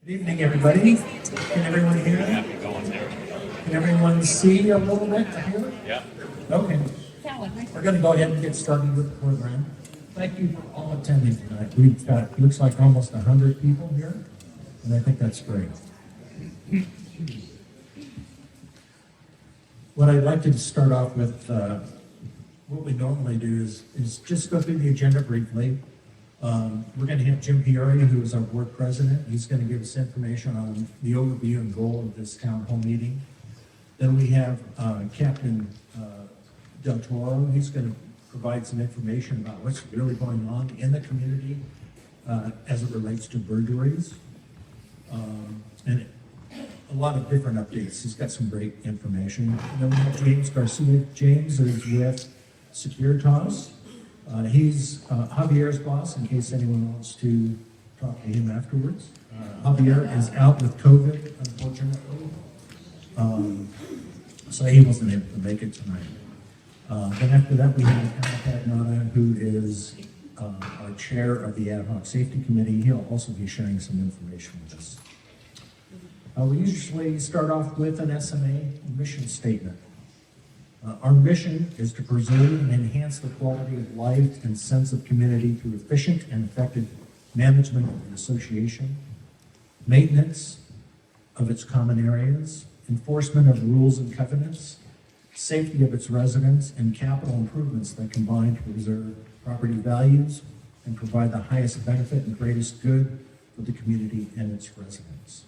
Good evening, everybody. Can everyone hear? Can everyone see a little bit here? Yeah. Okay. We're going to go ahead and get started with the program. Thank you for all attending tonight. We've got, looks like almost 100 people here, and I think that's great. What I'd like to start off with, what we normally do is just go through the agenda briefly. We're going to have Jim Pieri, who is our board president. He's going to give us information on the overview and goal of this town hall meeting. Then we have Captain Del Toro. He's going to provide some information about what's really going on in the community as it relates to burglaries. And a lot of different updates. He's got some great information. And then we have James Garcia. James is with Securitas. He's Javier's boss, in case anyone wants to talk to him afterwards. Javier is out with COVID, unfortunately. So he wasn't able to make it tonight. Then after that, we have Al Pagnata, who is our chair of the Ad Hoc Safety Committee. He'll also be sharing some information with us. We usually start off with an SMA mission statement. Our mission is to preserve and enhance the quality of life and sense of community through efficient and effective management of the association, maintenance of its common areas, enforcement of rules and covenants, safety of its residents, and capital improvements that combine to preserve property values and provide the highest benefit and greatest good for the community and its residents.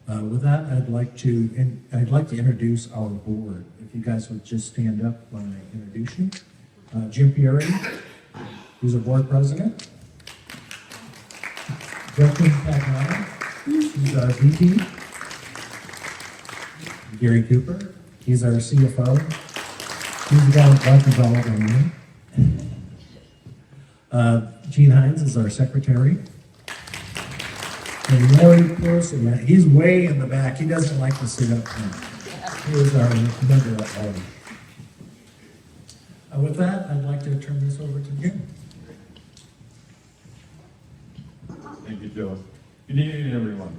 With that, I'd like to introduce our board. If you guys would just stand up when I introduce you. Jim Pieri, who's our board president. Justin Pagnata, who's our VP. Gary Cooper, he's our CFO. He's the guy with buttons all over me. Gene Hines is our secretary. And Lori Pearson, he's way in the back. He doesn't like to sit up front. He is our member at Lori. With that, I'd like to turn this over to Jim. Thank you, Joe. Good evening, everyone.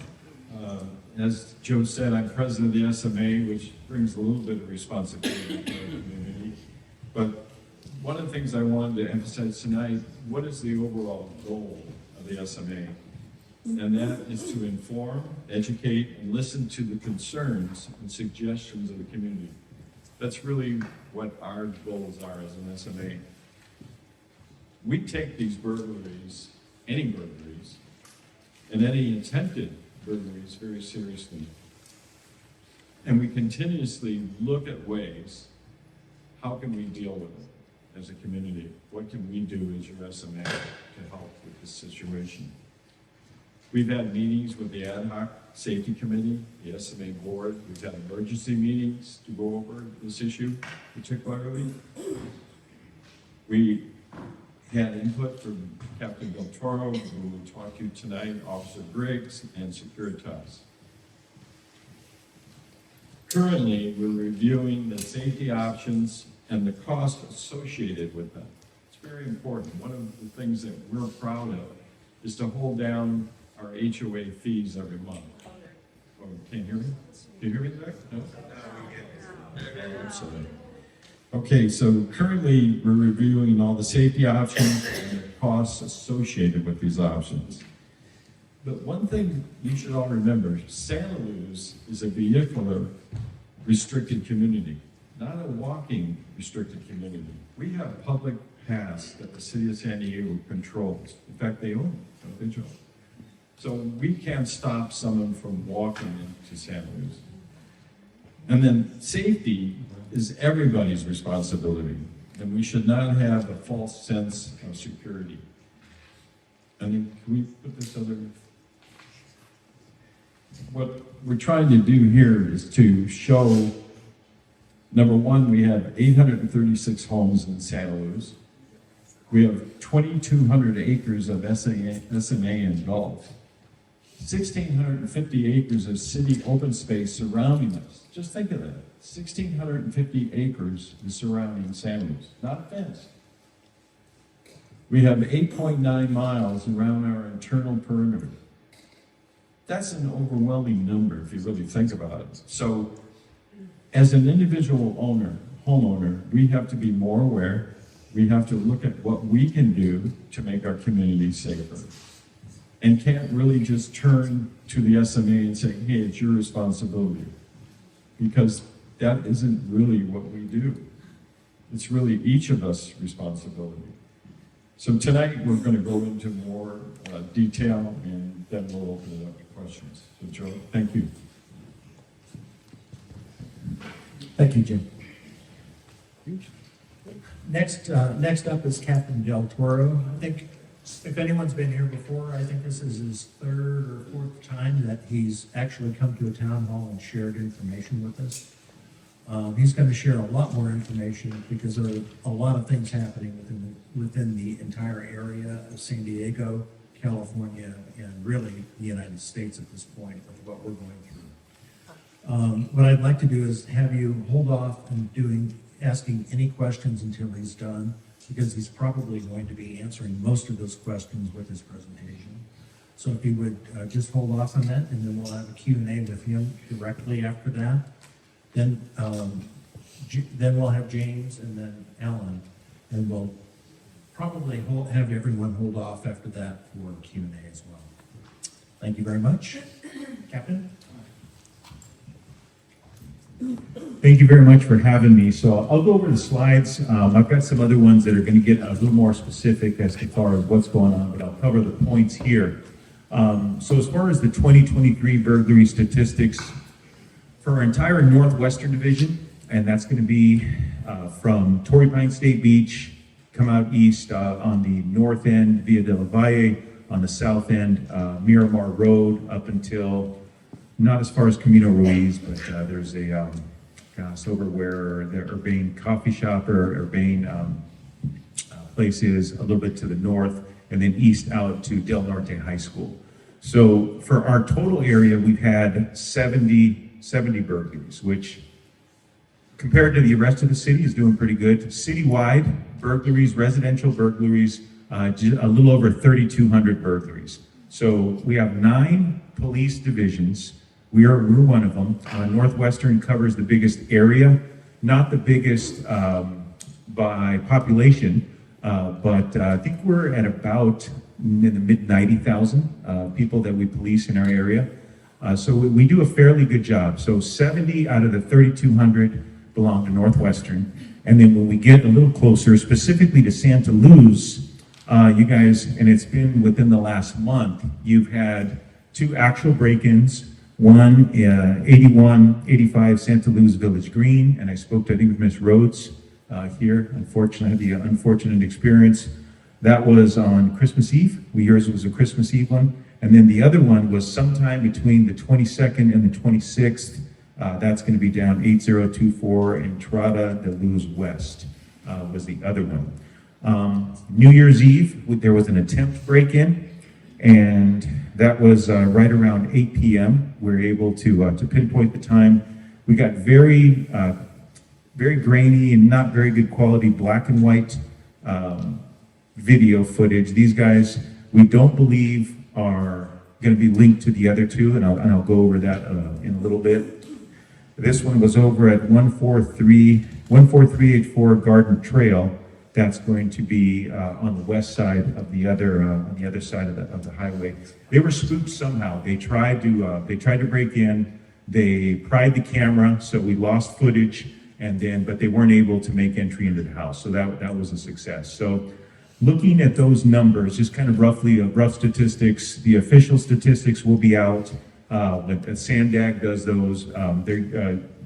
As Joe said, I'm president of the SMA, which brings a little bit of responsibility to our community. But one of the things I wanted to emphasize tonight, what is the overall goal of the SMA? And that is to inform, educate, and listen to the concerns and suggestions of the community. That's really what our goals are as an SMA. We take these burglaries, any burglaries, and any attempted burglaries very seriously. And we continuously look at ways, how can we deal with it as a community? What can we do as your SMA to help with this situation? We've had meetings with the Ad Hoc Safety Committee, the SMA board. We've had emergency meetings to go over this issue particularly. We had input from Captain Del Toro, who will talk to you tonight, Officer Briggs, and Securitas. Currently, we're reviewing the safety options and the cost associated with them. It's very important. One of the things that we're proud of is to hold down our HOA fees every month. Oh, can't hear me? Can you hear me there? No? I'm sorry. Okay, so currently we're reviewing all the safety options and the costs associated with these options. But one thing you should all remember, Santa Luz is a vehicular restricted community, not a walking restricted community. We have public paths that the city of San Diego controls. In fact, they own it, don't they, Joe? So we can't stop someone from walking into Santa Luz. And then safety is everybody's responsibility, and we should not have a false sense of security. And then can we put this other? What we're trying to do here is to show, number one, we have 836 homes in Santa Luz. We have 2,200 acres of SMA and Gulf. 1,650 acres of city open space surrounding us. Just think of that. 1,650 acres is surrounding Santa Luz, not fenced. We have 8.9 miles around our internal perimeter. That's an overwhelming number if you really think about it. So as an individual homeowner, we have to be more aware. We have to look at what we can do to make our community safer. And can't really just turn to the SMA and say, hey, it's your responsibility. Because that isn't really what we do. It's really each of us' responsibility. So tonight, we're going to go into more detail, and then we'll open it up to questions. So Joe, thank you. Thank you, Jim. Next up is Captain Del Toro. I think if anyone's been here before, I think this is his third or fourth time that he's actually come to a town hall and shared information with us. He's going to share a lot more information because there are a lot of things happening within the entire area of San Diego, California, and really the United States at this point with what we're going through. What I'd like to do is have you hold off on asking any questions until he's done, because he's probably going to be answering most of those questions with his presentation. So if you would just hold off on that, and then we'll have a Q&A with him directly after that. Then we'll have James and then Alan, and we'll probably have everyone hold off after that for Q&A as well. Thank you very much. Captain? Thank you very much for having me. So I'll go over the slides. I've got some other ones that are going to get a little more specific as far as what's going on, but I'll cover the points here. So as far as the 2023 burglary statistics for our entire Northwestern Division, and that's going to be from Torrey Pines State Beach, come out east on the north end, Via de la Valle, on the south end, Miramar Road, up until not as far as Camino Ruiz, but there's a, over where the Urbane Coffee Shop or Urbane place is, a little bit to the north, and then east out to Del Norte High School. So for our total area, we've had 70 burglaries, which compared to the rest of the city is doing pretty good. Citywide burglaries, residential burglaries, a little over 3,200 burglaries. So we have 9 police divisions. We're one of them. Northwestern covers the biggest area, not the biggest by population, but I think we're at about in the mid 90,000 people that we police in our area. So we do a fairly good job. So 70 out of the 3,200 belong to Northwestern. And then when we get a little closer, specifically to Santa Luz, you guys, and it's been within the last month, you've had 2 actual break-ins. One, 8185 Santa Luz Village Green, and I spoke to, I think, with Ms. Rhodes here. Unfortunately, the unfortunate experience. That was on Christmas Eve. Yours was a Christmas Eve one. And then the other one was sometime between the 22nd and the 26th. That's going to be down 8024 Entrada de Luz West was the other one. New Year's Eve, there was an attempt break-in, and that was right around 8 p.m. We were able to pinpoint the time. We got very grainy and not very good quality black and white video footage. These guys, we don't believe are going to be linked to the other 2, and I'll go over that in a little bit. This one was over at 14384 Garden Trail. That's going to be on the west side of the other side of the highway. They were spooked somehow. They tried to break in. They pried the camera, so we lost footage, but they weren't able to make entry into the house. So that was a success. So looking at those numbers, just kind of roughly rough statistics. The official statistics will be out. Sandag does those.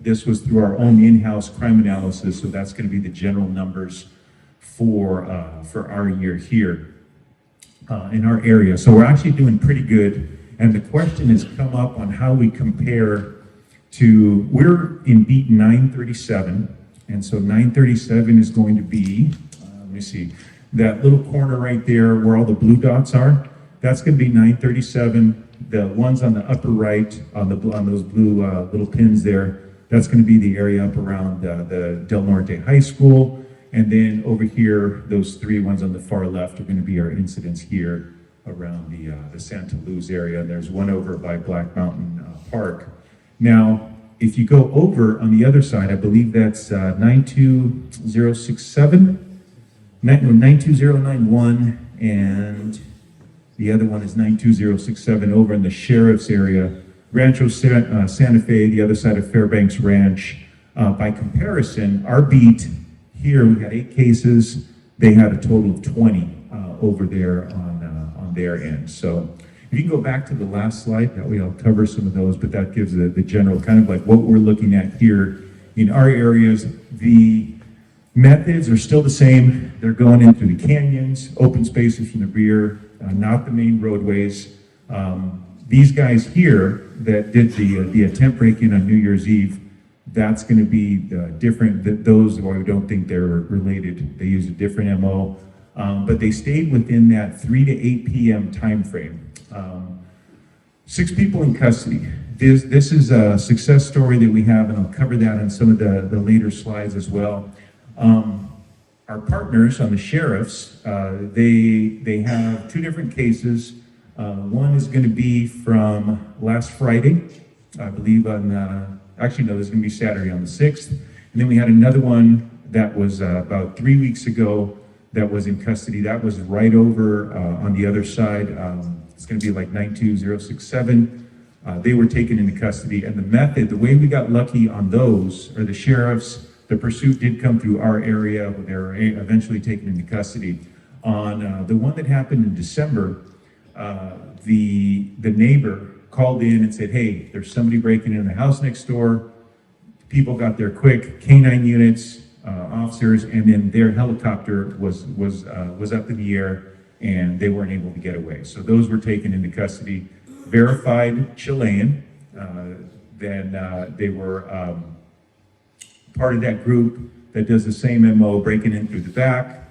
This was through our own in-house crime analysis, so that's going to be the general numbers for our year here in our area. So we're actually doing pretty good. And the question has come up on how we compare to, we're in beat 937. And so 937 is going to be, let me see, that little corner right there where all the blue dots are, that's going to be 937. The ones on the upper right, on those blue little pins there, that's going to be the area up around the Del Norte High School. And then over here, those 3 ones on the far left are going to be our incidents here around the Santa Luz area, and there's one over by Black Mountain Park. Now, if you go over on the other side, I believe that's 92067, 92091, and the other one is 92067 over in the sheriff's area, Rancho Santa Fe, the other side of Fairbanks Ranch. By comparison, our beat here, we had 8 cases. They had a total of 20 over there on their end. So if you can go back to the last slide, that way I'll cover some of those, but that gives the general kind of like what we're looking at here in our areas. The methods are still the same. They're going in through the canyons, open spaces from the rear, not the main roadways. These guys here that did the attempt break-in on New Year's Eve, that's going to be different. Those who I don't think they're related. They use a different MO, but they stayed within that 3 to 8 p.m. time frame. 6 people in custody. This is a success story that we have, and I'll cover that in some of the later slides as well. Our partners on the sheriffs, they have 2 different cases. One is going to be from last Friday, I believe actually no, this is going to be Saturday on the 6th. And then we had another one that was about 3 weeks ago that was in custody. That was right over on the other side. It's going to be like 92067. They were taken into custody, and the method, the way we got lucky on those, or the sheriffs, the pursuit did come through our area. They were eventually taken into custody. On the one that happened in December, the neighbor called in and said, "Hey, there's somebody breaking in the house next door." People got there quick, K-9 units, officers, and then their helicopter was up in the air, and they weren't able to get away. So those were taken into custody. Verified Chilean. Then they were part of that group that does the same MO, breaking in through the back.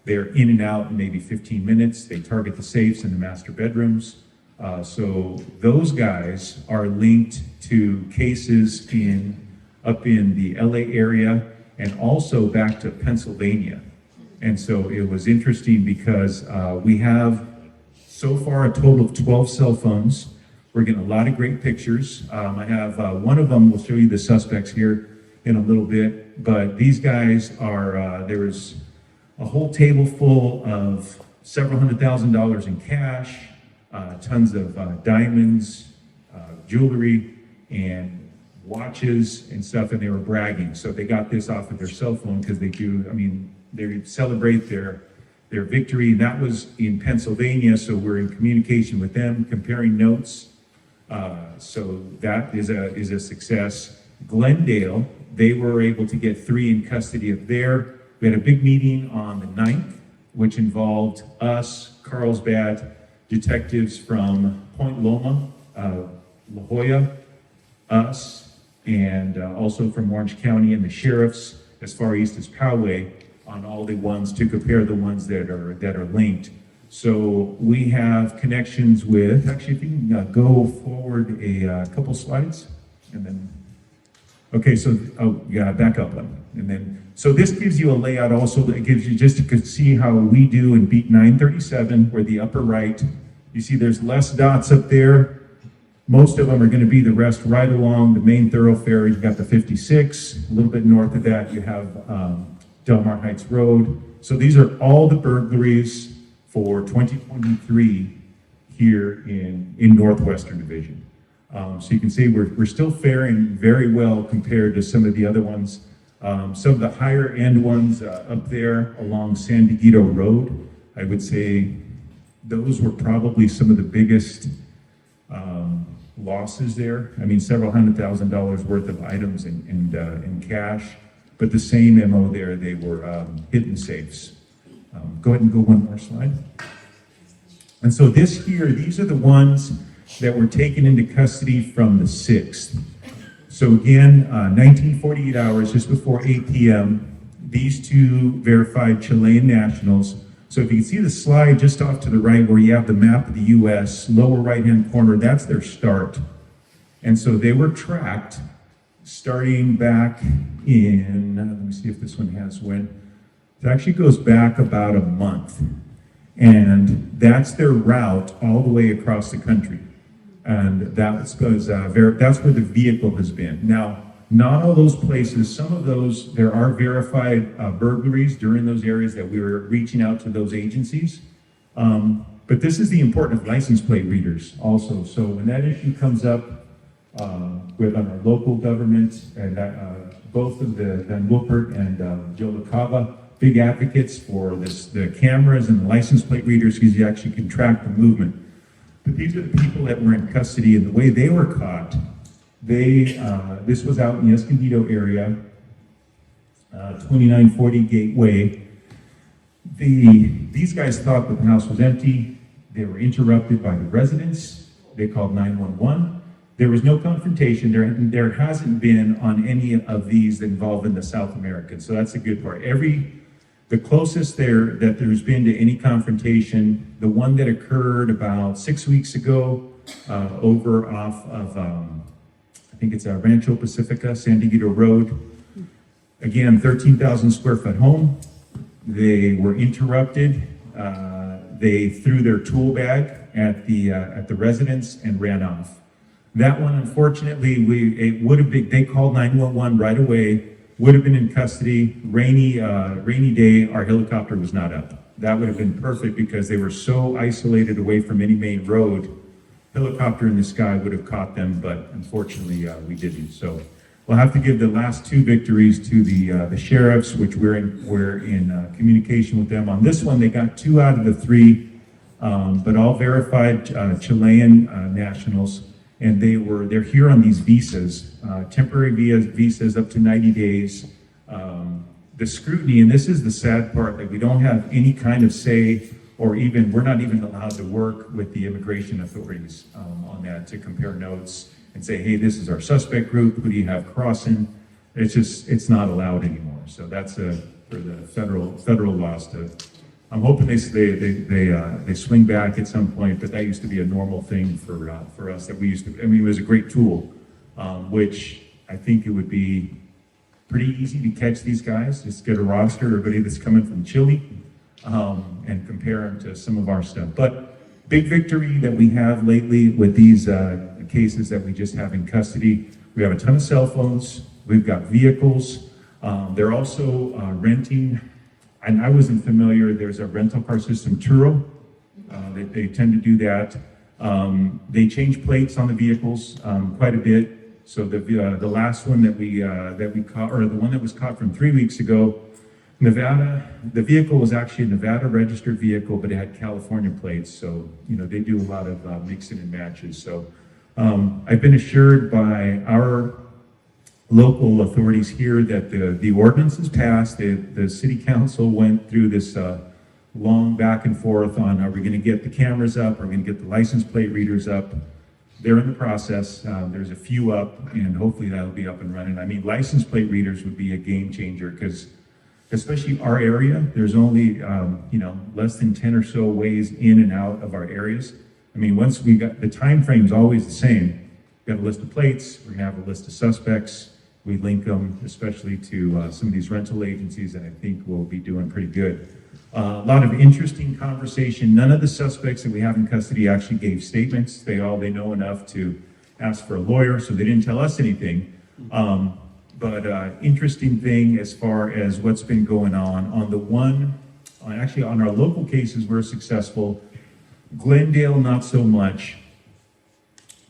They're in and out in maybe 15 minutes. They target the safes in the master bedrooms. So those guys are linked to cases up in the LA area and also back to Pennsylvania. And so it was interesting because we have so far a total of 12 cell phones. We're getting a lot of great pictures. I have one of them, we'll show you the suspects here in a little bit, but these guys are, there was a whole table full of several $100,000 in cash, tons of diamonds, jewelry, and watches and stuff, and they were bragging. So they got this off of their cell phone because they celebrate their victory. And that was in Pennsylvania, so we're in communication with them, comparing notes. So that is a success. Glendale, they were able to get 3 in custody of there. We had a big meeting on the 9th, which involved us, Carlsbad, detectives from Point Loma, La Jolla, us, and also from Orange County, and the sheriffs as far east as Poway, on all the ones to compare the ones that are linked. So we have connections with, actually, if you can go forward a couple slides, and then, okay, so, back up one. And then, so this gives you a layout also that gives you just to see how we do in beat 937, where the upper right, you see there's less dots up there. Most of them are going to be the rest right along the main thoroughfare. You've got the 56, a little bit north of that, you have Del Mar Heights Road. So these are all the burglaries for 2023 here in Northwestern Division. So you can see we're still faring very well compared to some of the other ones. Some of the higher end ones up there along San Dieguito Road, I would say those were probably some of the biggest losses there. I mean, several $100,000 worth of items in cash, but the same MO there, they were hidden safes. Go ahead and go one more slide. And so these are the ones that were taken into custody from the 6th. So again, 1948 hours, just before 8 p.m., these 2 verified Chilean nationals. So if you can see the slide just off to the right where you have the map of the U.S., lower right-hand corner, that's their start. And so they were tracked starting back in, let me see if this one has when. It actually goes back about a month. And that's their route all the way across the country. And that's because that's where the vehicle has been. Now, not all those places, some of those, there are verified burglaries during those areas that we were reaching out to those agencies. But this is the importance of license plate readers also. So when that issue comes up with our local government, and both of the Van Wilpert and Joe LaCava, big advocates for the cameras and the license plate readers because you actually can track the movement. But these are the people that were in custody, and the way they were caught, this was out in the Escondido area, 2940 Gateway. These guys thought that the house was empty. They were interrupted by the residents. They called 911. There was no confrontation. There hasn't been on any of these involving the South Americans. So that's a good part. The closest that there's been to any confrontation, the one that occurred about 6 weeks ago over off of, I think it's Rancho Pacifica, San Diego Road. Again, 13,000 square foot home. They were interrupted. They threw their tool bag at the residence and ran off. That one, unfortunately, it would have been, they called 911 right away, would have been in custody. Rainy day, our helicopter was not up. That would have been perfect because they were so isolated away from any main road. Helicopter in the sky would have caught them, but unfortunately we didn't. So we'll have to give the last two victories to the sheriffs, which we're in communication with them. On this one, they got 2 out of the 3, but all verified Chilean nationals. And they're here on these visas, temporary visas up to 90 days. The scrutiny, and this is the sad part, that we don't have any kind of say, or we're not even allowed to work with the immigration authorities on that to compare notes and say, hey, this is our suspect group, who do you have crossing? It's not allowed anymore. So that's for the federal laws I'm hoping they swing back at some point, but that used to be a normal thing for us that we used to. I mean, it was a great tool, which I think it would be pretty easy to catch these guys. Just get a roster, everybody that's coming from Chile, and compare them to some of our stuff. But big victory that we have lately with these cases that we just have in custody. We have a ton of cell phones. We've got vehicles. They're also renting. And I wasn't familiar, there's a rental car system, Turo. They tend to do that. They change plates on the vehicles quite a bit. So the last one that we caught, or the one that was caught from 3 weeks ago, Nevada, the vehicle was actually a Nevada registered vehicle, but it had California plates. So, they do a lot of mixing and matches. So I've been assured by our local authorities here that the ordinance is passed. The city council went through this long back and forth on, are we going to get the cameras up? Are we going to get the license plate readers up? They're in the process. There's a few up, and hopefully that'll be up and running. I mean, license plate readers would be a game changer because, especially our area, there's only less than 10 or so ways in and out of our areas. I mean, once we got the time frame is always the same. We've got a list of plates. We're gonna have a list of suspects. We link them, especially to some of these rental agencies, and I think we'll be doing pretty good. A lot of interesting conversation. None of the suspects that we have in custody actually gave statements. They know enough to ask for a lawyer, so they didn't tell us anything. But interesting thing as far as what's been going on. On our local cases, we're successful. Glendale, not so much.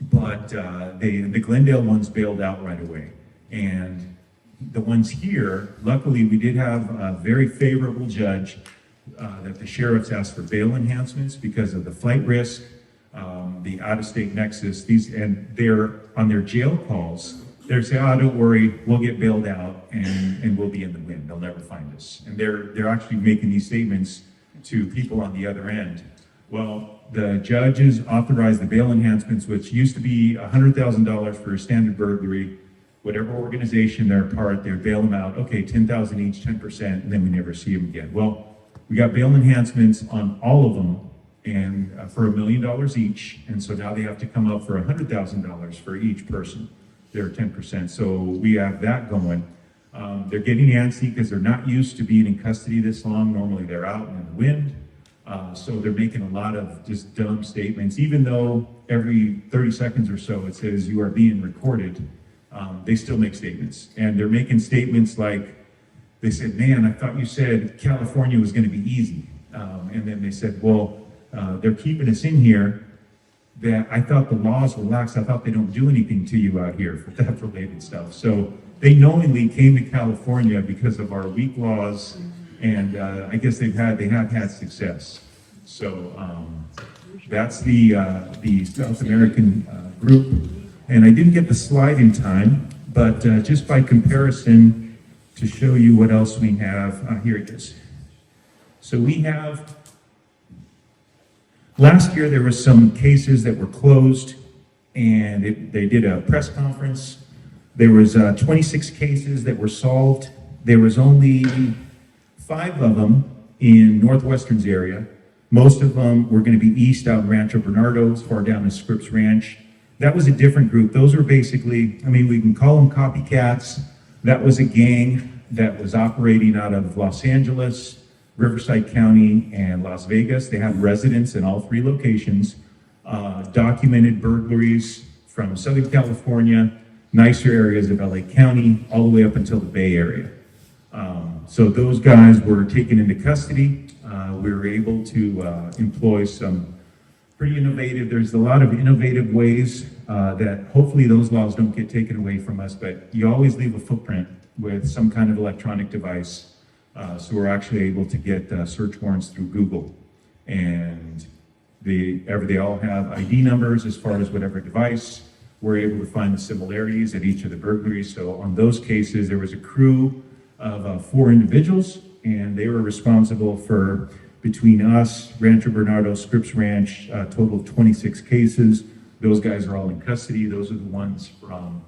But the Glendale ones bailed out right away. And the ones here, luckily, we did have a very favorable judge that the sheriffs asked for bail enhancements because of the flight risk, the out-of-state nexus. And they're on their jail calls. They're saying, "Oh, don't worry, we'll get bailed out and we'll be in the wind. They'll never find us." And they're actually making these statements to people on the other end. Well, the judges authorized the bail enhancements, which used to be $100,000 for a standard burglary. Whatever organization they're a part, they bail them out. Okay, 10,000 each, 10%, and then we never see them again. Well, we got bail enhancements on all of them, and for $1 million each. And so now they have to come up for $100,000 for each person. They're 10%. So we have that going. They're getting antsy because they're not used to being in custody this long. Normally they're out in the wind. So they're making a lot of just dumb statements, even though every 30 seconds or so it says you are being recorded. They still make statements, and they're making statements like, they said, man, I thought you said California was going to be easy. And then they said, well, they're keeping us in here, that I thought the laws were lax. I thought they don't do anything to you out here for theft related stuff. So they knowingly came to California because of our weak laws, and I guess they have had success. So that's the South American group. And I didn't get the slide in time, but just by comparison, to show you what else we have, here it is. So we have, last year there were some cases that were closed, and they did a press conference. There was 26 cases that were solved. There was only 5 of them in Northwestern's area. Most of them were going to be east out in Rancho Bernardo, as far down as Scripps Ranch. That was a different group. Those were basically, I mean, we can call them copycats. That was a gang that was operating out of Los Angeles, Riverside County, and Las Vegas. They had residents in all 3 locations, documented burglaries from Southern California, nicer areas of LA County, all the way up until the Bay Area. So those guys were taken into custody. We were able to employ some pretty innovative, there's a lot of innovative ways that hopefully those laws don't get taken away from us, but you always leave a footprint with some kind of electronic device. So we're actually able to get search warrants through Google. And they all have ID numbers as far as whatever device. We're able to find the similarities at each of the burglaries. So on those cases, there was a crew of 4 individuals, and they were responsible for, between us, Rancho Bernardo, Scripps Ranch, a total of 26 cases. Those guys are all in custody. Those are the ones from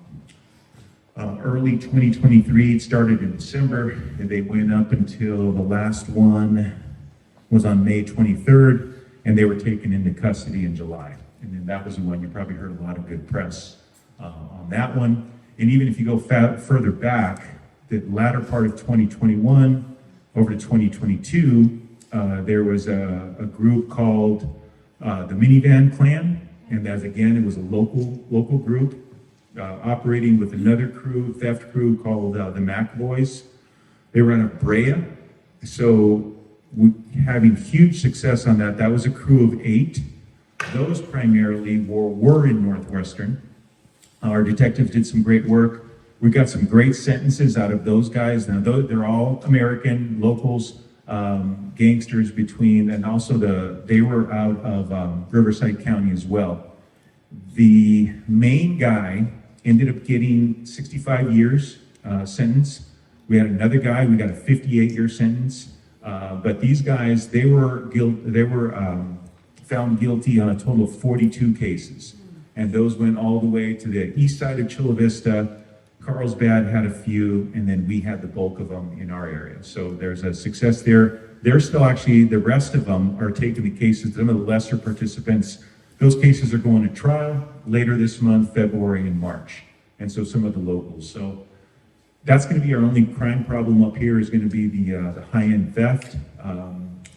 early 2023. It started in December, and they went up until the last one was on May 23rd, and they were taken into custody in July. And then that was the one you probably heard a lot of good press on that one. And even if you go further back, the latter part of 2021 over to 2022, there was a group called the Minivan Clan, and as again, it was a local group operating with another crew, theft crew called the Mac Boys. They were out of Brea, so having huge success on that. That was a crew of 8. Those primarily were in Northwestern. Our detectives did some great work. We got some great sentences out of those guys. Now, they're all American locals, gangsters between, and also they were out of Riverside County as well. The main guy ended up getting 65 years sentence. We had another guy, we got a 58-year sentence. But these guys, they were found guilty on a total of 42 cases. And those went all the way to the east side of Chula Vista. Carlsbad had a few, and then we had the bulk of them in our area. So there's a success there. They're still actually, the rest of them are taking the cases, some of the lesser participants. Those cases are going to trial later this month, February and March. And so some of the locals. So that's going to be our only crime problem up here, is going to be the high-end theft.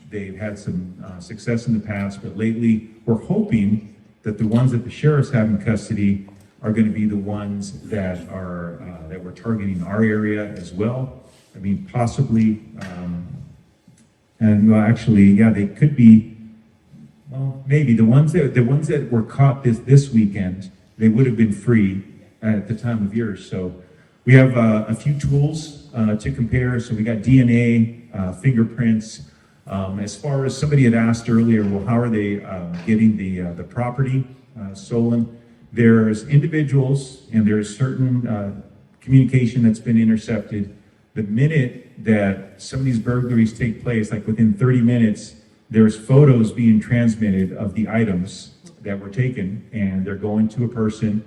They've had some success in the past, but lately we're hoping that the ones that the sheriffs have in custody are going to be the ones that are that we're targeting our area as well. I mean, possibly, and well, actually, yeah, they could be. Well, maybe the ones that were caught this weekend, they would have been free at the time of year. So we have a few tools to compare. So we got DNA, fingerprints. As far as somebody had asked earlier, well, how are they getting the property stolen? There's individuals and there's certain communication that's been intercepted. The minute that some of these burglaries take place, like within 30 minutes, there's photos being transmitted of the items that were taken, and they're going to a person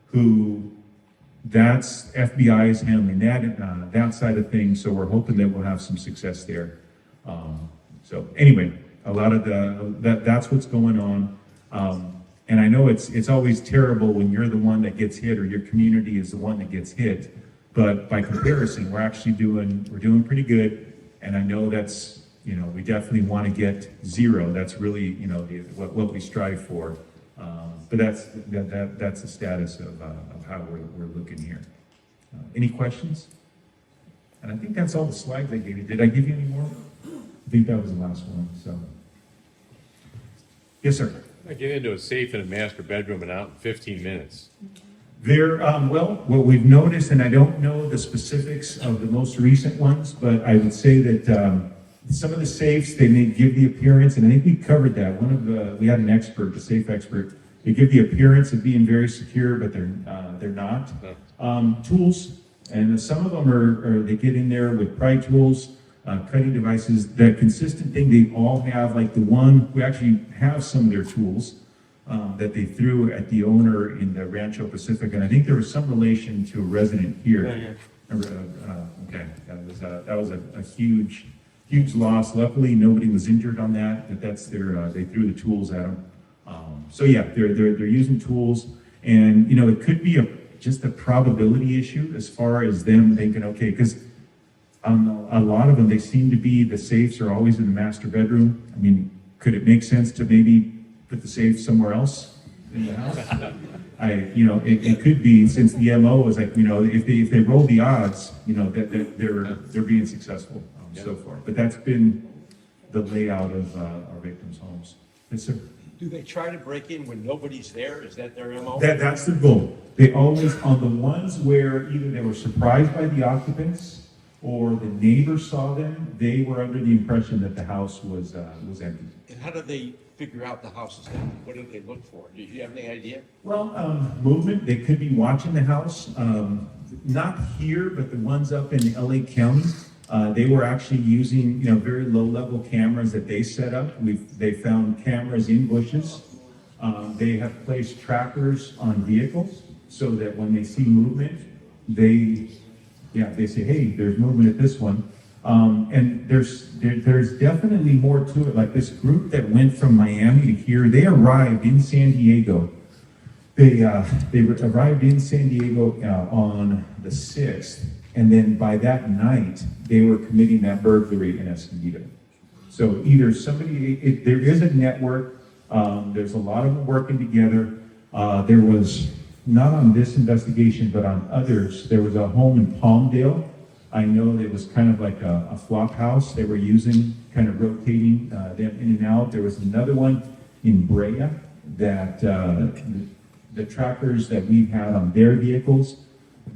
who, that's FBI is handling that side of things. So we're hoping that we'll have some success there. So anyway, a lot of that's what's going on. And I know it's always terrible when you're the one that gets hit or your community is the one that gets hit. But by comparison, we're doing pretty good. And I know that's we definitely want to get zero. That's really, what we strive for. But that's the status of how we're looking here. Any questions? And I think that's all the slides I gave you. Did I give you any more? I think that was the last one, so. Yes, sir. I get into a safe in a master bedroom and out in 15 minutes. Well, what we've noticed, and I don't know the specifics of the most recent ones, but I would say that some of the safes, they may give the appearance, and I think we covered that. We had an expert, a safe expert, they give the appearance of being very secure, but they're not. Tools, and some of them are they get in there with pry tools, cutting devices. The consistent thing, they all have, like the one, we actually have some of their tools that they threw at the owner in the Rancho Pacific, and I think there was some relation to a resident here. Okay, that was a huge loss. Luckily, nobody was injured on that, but that's they threw the tools at them. So yeah, they're using tools, and it could be just a probability issue as far as them thinking, okay, because a lot of them, they seem to be, the safes are always in the master bedroom. I mean, could it make sense to maybe put the safe somewhere else in the house? It could be, since the MO is like, if they roll the odds, that they're being successful so far. But that's been the layout of our victims' homes. Yes, sir. Do they try to break in when nobody's there? Is that their MO? That's the goal. They always, on the ones where either they were surprised by the occupants or the neighbor saw them, they were under the impression that the house was empty. And how do they figure out the house is empty? What do they look for? Do you have any idea? Well, movement, they could be watching the house, not here, but the ones up in LA County. They were actually using, very low-level cameras that they set up. They found cameras in bushes. They have placed trackers on vehicles so that when they see movement, they say, hey, there's movement at this one. And there's definitely more to it. Like this group that went from Miami to here, they arrived in San Diego. They arrived in San Diego on the 6th. And then by that night, they were committing that burglary in Escondido. So either there is a network, there's a lot of them working together. There was, not on this investigation, but on others, there was a home in Palmdale. I know it was kind of like a flop house they were using, kind of rotating them in and out. There was another one in Brea that the trackers that we've had on their vehicles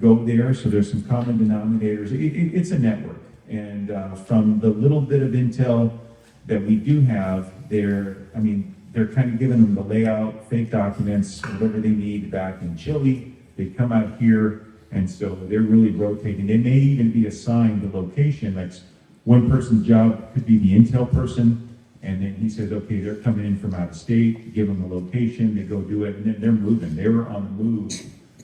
go there, so there's some common denominators. It's a network, and from the little bit of intel that we do have, they're kind of giving them the layout, fake documents, whatever they need back in Chile. They come out here, and so they're really rotating. They may even be assigned the location. Like one person's job could be the intel person, and then he says, okay, they're coming in from out of state, give them a location, they go do it, and then they're moving. They were on the move.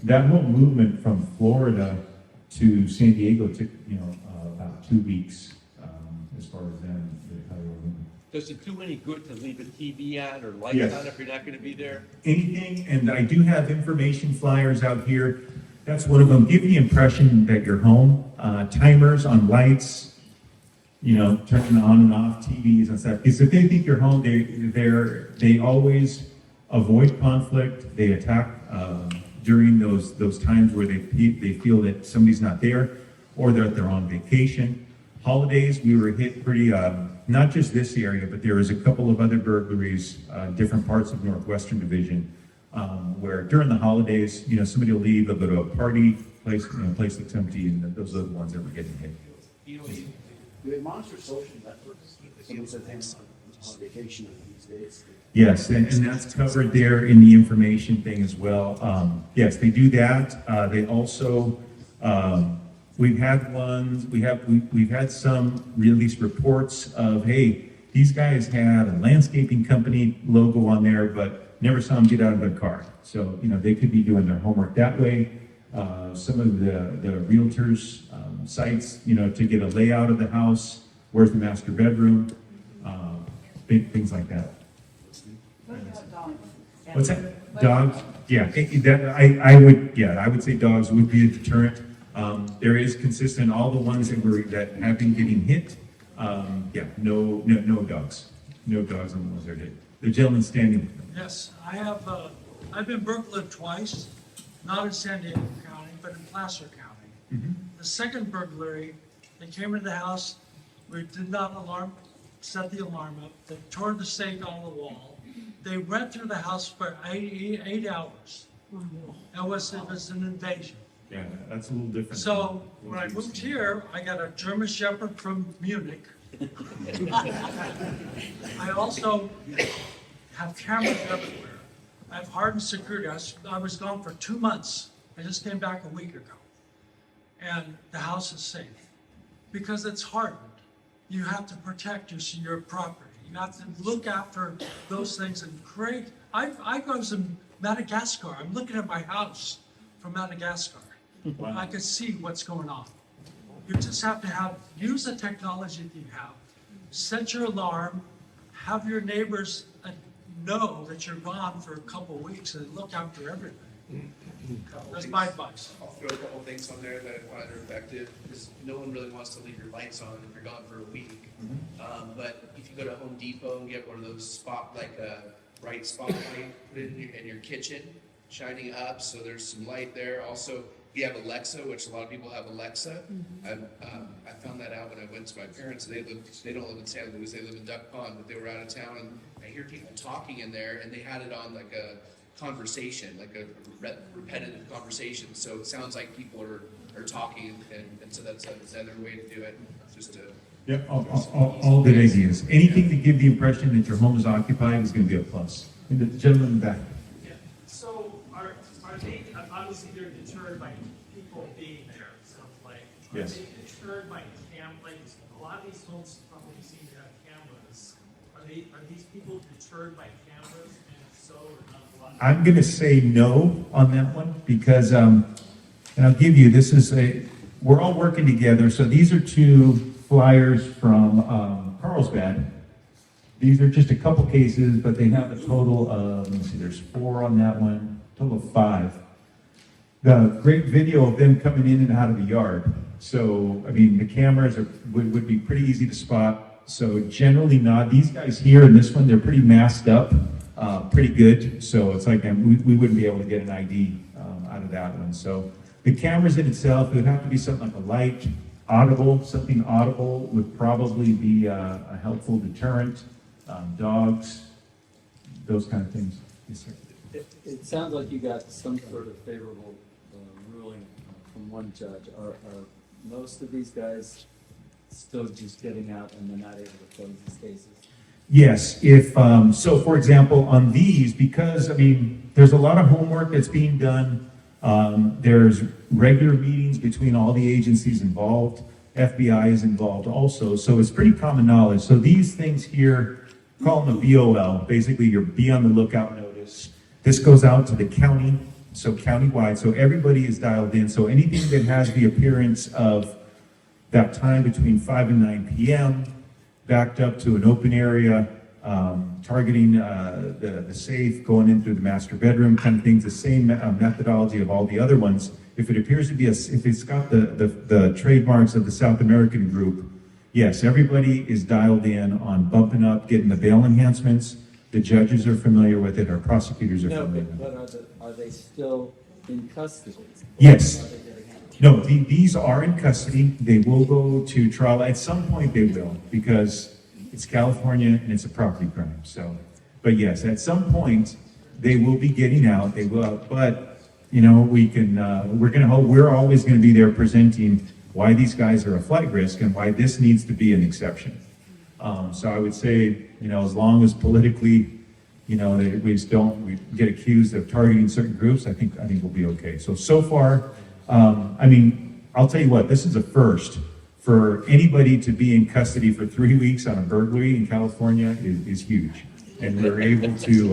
That whole movement from Florida to San Diego took, about 2 weeks, as far as them. Does it do any good to leave a TV on or lights Yes. on if you're not going to be there? Anything, and I do have information flyers out here. That's one of them. Give the impression that you're home. Timers on lights, turning on and off TVs and stuff. Because if they think you're home, they always avoid conflict. They attack during those times where they feel that somebody's not there, or that they're on vacation. Holidays, we were hit pretty, not just this area, but there was a couple of other burglaries, different parts of Northwestern Division, where during the holidays, somebody will leave, they'll go to a party, place that's empty, and those are the ones that were getting hit. Do they monitor social networks? Someone said things on vacation these days. Yes, and that's covered there in the information thing as well. Yes, they do that. They also, we've had some release reports of, hey, these guys had a landscaping company logo on there, but never saw them get out of their car. So, they could be doing their homework that way. Some of the realtors' sites, to get a layout of the house, where's the master bedroom, things like that. What's that? Dogs? Yeah, I would say dogs would be a deterrent. There is consistent, all the ones that have been getting hit, Yeah, no dogs. No dogs on the ones that are hit. The gentleman standing. Yes, I have, I've been burglared twice, not in San Diego County, but in Placer County. The second burglary, they came into the house, we did not set the alarm up, they tore the safe out of the wall. They went through the house for 8 hours. It was an invasion. Yeah, that's a little different. So when I moved here, I got a German Shepherd from Munich. I also have cameras everywhere. I have hardened security. I was gone for 2 months. I just came back a week ago. And the house is safe because it's hardened. You have to protect your property. You have to look after those things and create. I was in Madagascar. I'm looking at my house from Madagascar. Wow. I can see what's going on. You just have to use the technology that you have. Set your alarm, have your neighbors know that you're gone for a couple of weeks and look after everything. That's my advice. I'll throw a couple things on there that I find are effective, because no one really wants to leave your lights on if you're gone for a week. But if you go to Home Depot and get one of those bright spotlight, put it in your kitchen, shining up, so there's some light there. Also, if you have Alexa, which a lot of people have Alexa, I found that out when I went to my parents. They don't live in San Luis, they live in Duck Pond, but they were out of town, and I hear people talking in there, and they had it on like a conversation, like a repetitive conversation. So it sounds like people are talking, and so that's another way to do it. Just to Yep, all good ideas. Anything to give the impression that your home is occupied is going to be a plus. And the gentleman in the back. Yeah, so are they, obviously they're deterred by people being there, it sounds like. Yes. Are they deterred by like, a lot of these homes probably seem to have cameras. Are these people deterred by cameras, and if so, or not a lot? I'm going to say no on that one because, and I'll give you, we're all working together. So these are two flyers from Carlsbad. These are just a couple cases, but they have a total of, let me see, there's 4 on that one, total of 5. The great video of them coming in and out of the yard. So, I mean, the cameras would be pretty easy to spot. So generally not. These guys here in this one, they're pretty masked up, pretty good. So it's like we wouldn't be able to get an ID out of that one. So the cameras in itself, it would have to be something like a light, something audible would probably be a helpful deterrent. Dogs, those kind of things. Yes, sir. It sounds like you got some sort of favorable ruling from one judge. Are most of these guys still just getting out and they're not able to close these cases? Yes, if, so for example, on these, because, I mean, there's a lot of homework that's being done. There's regular meetings between all the agencies involved. FBI is involved also, so it's pretty common knowledge. So these things here, call them a BOL, basically your be on the lookout notice. This goes out to the county, so countywide, so everybody is dialed in. So anything that has the appearance of that time between 5 and 9 p.m., backed up to an open area, targeting the safe, going in through the master bedroom kind of things, the same methodology of all the other ones. If it appears to be if it's got the trademarks of the South American group, yes, everybody is dialed in on bumping up, getting the bail enhancements. The judges are familiar with it, our prosecutors are familiar with it. But are they still in custody? Yes. Are they getting out? No, these are in custody. They will go to trial. At some point they will, because it's California and it's a property crime. So, but yes, at some point they will be getting out. They will, but you know, we're always going to be there presenting why these guys are a flight risk and why this needs to be an exception. So I would say, you know, as long as politically, you know, we get accused of targeting certain groups, I think we'll be okay. So far, I mean, I'll tell you what, this is a first for anybody to be in custody for 3 weeks on a burglary in California is huge. And we're able to,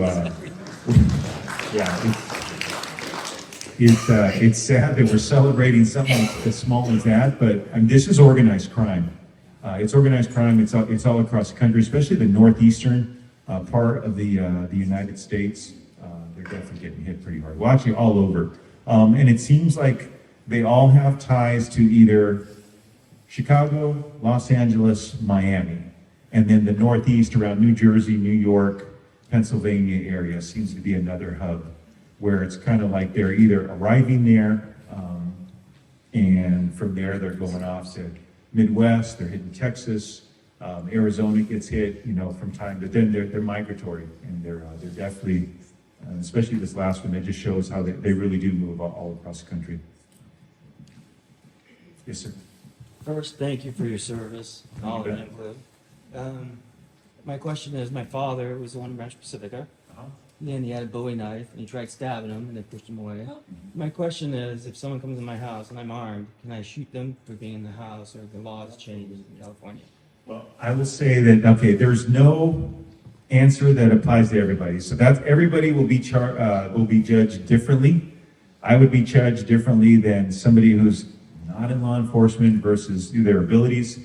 yeah, it's sad that we're celebrating something as small as that, but this is organized crime. It's organized crime. It's all across the country, especially the northeastern part of the United States. They're definitely getting hit pretty hard. Well, actually, all over. And it seems like they all have ties to either Chicago, Los Angeles, Miami. And then the Northeast around New Jersey, New York, Pennsylvania area seems to be another hub where it's kind of like they're either arriving there, and from there they're going off to Midwest, they're hitting Texas, Arizona gets hit, from time, but then they're migratory, and they're definitely, especially this last one, that just shows how they really do move all across the country. Yes, sir. First, thank you for your service, all You of bet. it. My question is, my father was the one in Ranch Pacifica, and he had a Bowie knife, and he tried stabbing him, and they pushed him away. My question is, if someone comes in my house and I'm armed, can I shoot them for being in the house, or the laws changed in California? Well, I will say that, okay, there's no answer that applies to everybody. So that's, everybody will be judged differently. I would be judged differently than somebody who's not in law enforcement versus their abilities.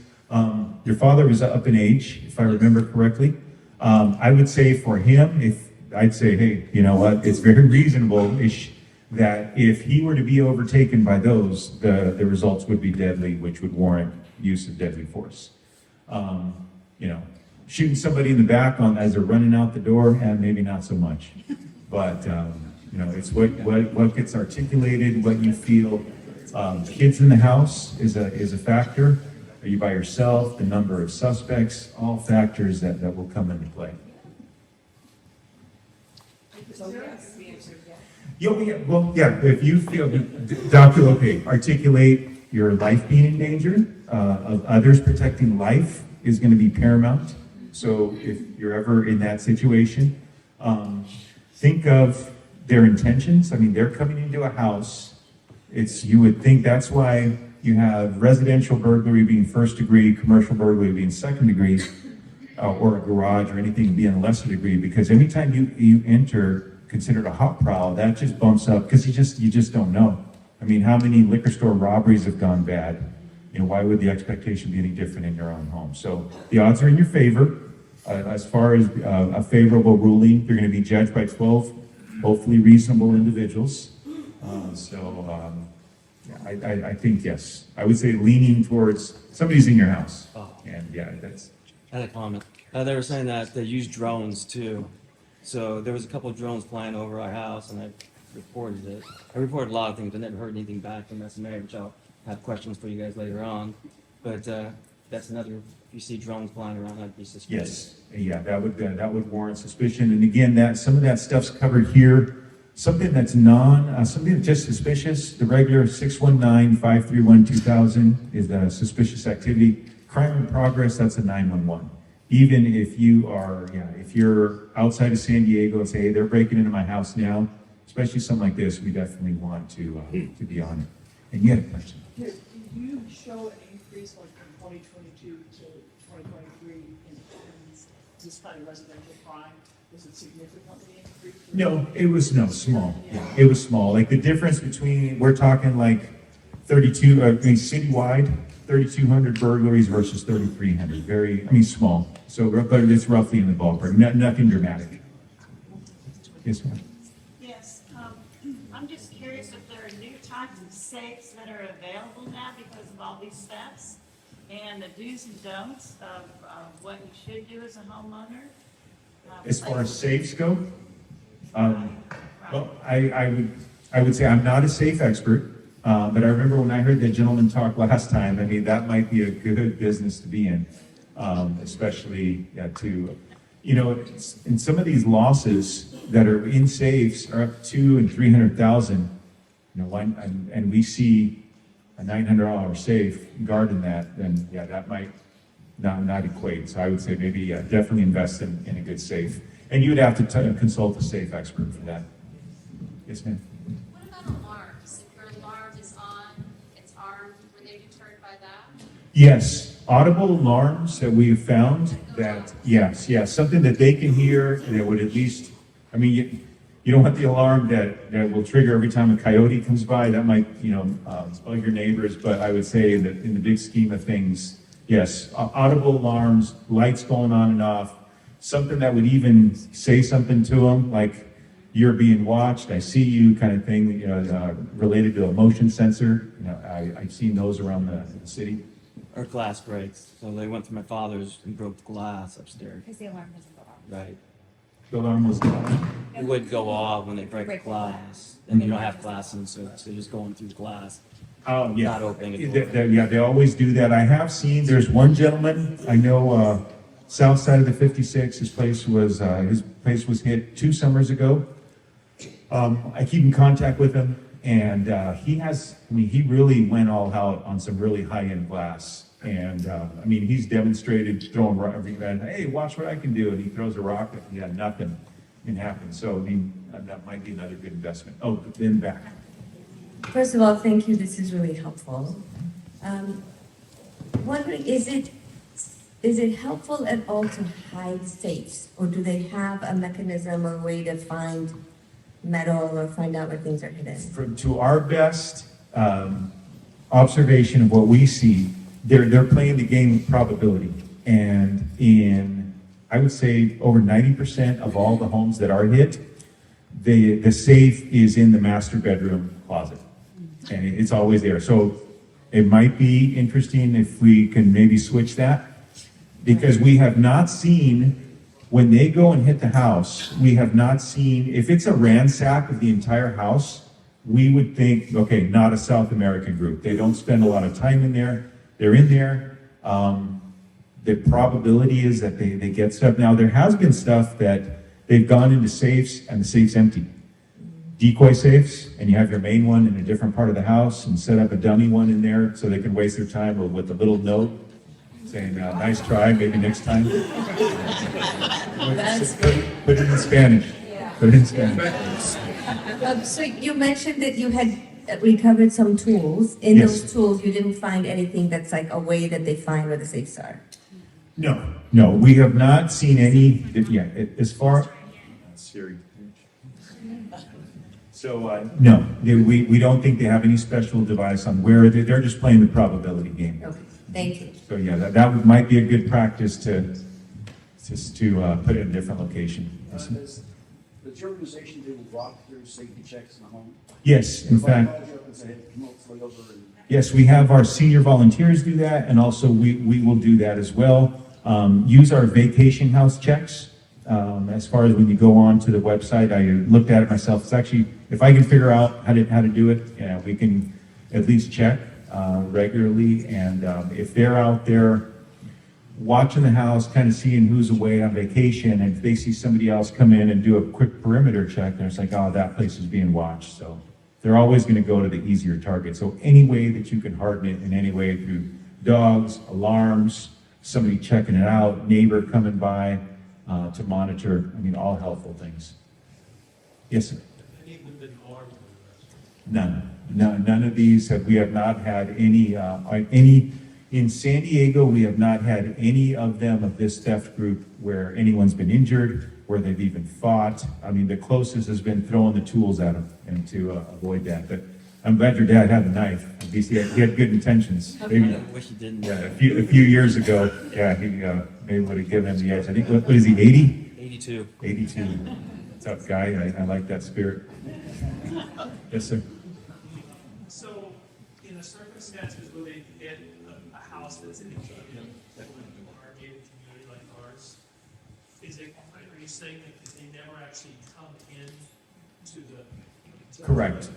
Your father was up in age, if I remember correctly. I would say for him, I'd say, hey, you know what, it's very reasonable-ish that if he were to be overtaken by those, the results would be deadly, which would warrant use of deadly force. Shooting somebody in the back as they're running out the door, and maybe not so much. But, it's what gets articulated, what you feel. Kids in the house is a factor. Are you by yourself? The number of suspects, all factors that will come into play. If you feel, Dr. Lope, articulate your life being in danger, of others protecting life is going to be paramount. So if you're ever in that situation, think of their intentions. I mean, they're coming into a house. You would think that's why you have residential burglary being first degree, commercial burglary being second degree, or a garage or anything being a lesser degree, because anytime you enter considered a hot prowl, that just bumps up, because you just don't know. I mean, how many liquor store robberies have gone bad? Why would the expectation be any different in your own home? So the odds are in your favor. As far as a favorable ruling, you're going to be judged by 12, hopefully reasonable individuals. I think yes. I would say leaning towards somebody's in your house. And that's. I had a comment. They were saying that they use drones too. So there was a couple of drones flying over our house, and I reported it. I reported a lot of things, but never heard anything back from SMA, which I'll have questions for you guys later on. But that's another. If you see drones flying around, I'd be suspicious. Yes, yeah, that would warrant suspicion. And again, some of that stuff's covered here. Something that's something that's just suspicious. The regular 619-531-2000 is a suspicious activity. Crime in progress, that's a 911. Even if if you're outside of San Diego and say, hey, they're breaking into my house now, especially something like this, we definitely want to be on it. And you had a question. Did you show an increase like from 2022 to 2023 in this kind of residential crime? Was it significantly increased? No, it was small. Yeah, it was small. Like the difference between, we're talking like 32, citywide, 3,200 burglaries versus 3,300. Small. So, but it's roughly in the ballpark. Nothing dramatic. Yes, ma'am. Yes, I'm just curious if there are new types of safes that are available now because of all these thefts, and the do's and don'ts of what you should do as a homeowner. As far as safes go, well, I would say I'm not a safe expert, but I remember when I heard that gentleman talk last time, that might be a good business to be in, especially in some of these losses that are in safes are up to and 300,000, and we see a $900 safe guarding that, then that might not equate. So I would say maybe definitely invest in a good safe. And you would have to consult a safe expert for that. Yes, ma'am. What about alarms? If your alarm is on, it's armed, were they deterred by that? Yes, audible alarms that we've found that, yes, something that they can hear that would at least, you don't want the alarm that will trigger every time a coyote comes by. That might, bug your neighbors, but I would say that in the big scheme of things, yes, audible alarms, lights going on and off, something that would even say something to them, like you're being watched, I see you kind of thing, related to a motion sensor. I've seen those around the city. or glass breaks. So they went to my father's and broke the glass upstairs. Because the alarm doesn't go off. Right. The alarm was, It would go off when they break glass, and you don't have glass in, so they're just going through glass. oh, yeah. Not opening it. Yeah, they always do that. I have seen, there's one gentleman, I know, south side of the 56, his place was hit 2 summers ago. I keep in contact with him, and he really went all out on some really high-end glass. And, he's demonstrated throwing, hey, watch what I can do, and he throws a rock, and yeah, nothing can happen. So, that might be another good investment. Oh, then back. First of all, thank you, this is really helpful. Wondering, is it helpful at all to hide safes? Or do they have a mechanism or way to find metal or find out where things are hidden? To our best observation of what we see, they're playing the game of probability. And I would say over 90% of all the homes that are hit, the safe is in the master bedroom closet. And it's always there. So it might be interesting if we can maybe switch that, because we have not seen, when they go and hit the house, we have not seen, if it's a ransack of the entire house, we would think, okay, not a South American group. They don't spend a lot of time in there. They're in there. The probability is that they get stuff. Now, there has been stuff that they've gone into safes and the safe's empty. Decoy safes, and you have your main one in a different part of the house and set up a dummy one in there so they can waste their time with a little note saying, nice try, maybe next time. That's Put it in Spanish. Put it in Spanish. So you mentioned that you had recovered some tools. In Yes. those tools, you didn't find anything that's like a way that they find where the safes are? No, we have not seen any, as far. Siri. So, no, we don't think they have any special device on where, they're just playing the probability game. Okay, thank you. So, yeah, that might be a good practice to put it in a different location. Does the organization do walkthrough safety checks in the home? Yes, in If I fact, called you up and said, hey, come over and yes, we have our senior volunteers do that, and also we will do that as well. Use our vacation house checks. As far as when you go on to the website, I looked at it myself. It's actually, if I can figure out how to do it, yeah, we can at least check regularly. And if they're out there watching the house, kind of seeing who's away on vacation, and if they see somebody else come in and do a quick perimeter check, they're like, oh, that place is being watched. So they're always going to go to the easier target. So any way that you can harden it in any way, through dogs, alarms, somebody checking it out, neighbor coming by to monitor, all helpful things. Yes, sir. Any of them been armed? None of these we have not had any in San Diego. We have not had any of them of this theft group where anyone's been injured, where they've even fought. The closest has been throwing the tools at them and to avoid that. But I'm glad your dad had a knife. At least he had good intentions. Maybe, I wish he didn't. yeah, a few years ago, yeah, he maybe would have given him the edge. I think, what is he, 80? 82. 82. Tough guy. I like that spirit. Yes, sir. So, in the circumstances where they hit a house that's in a gated community like ours, are you saying that they never actually come in to the? Correct.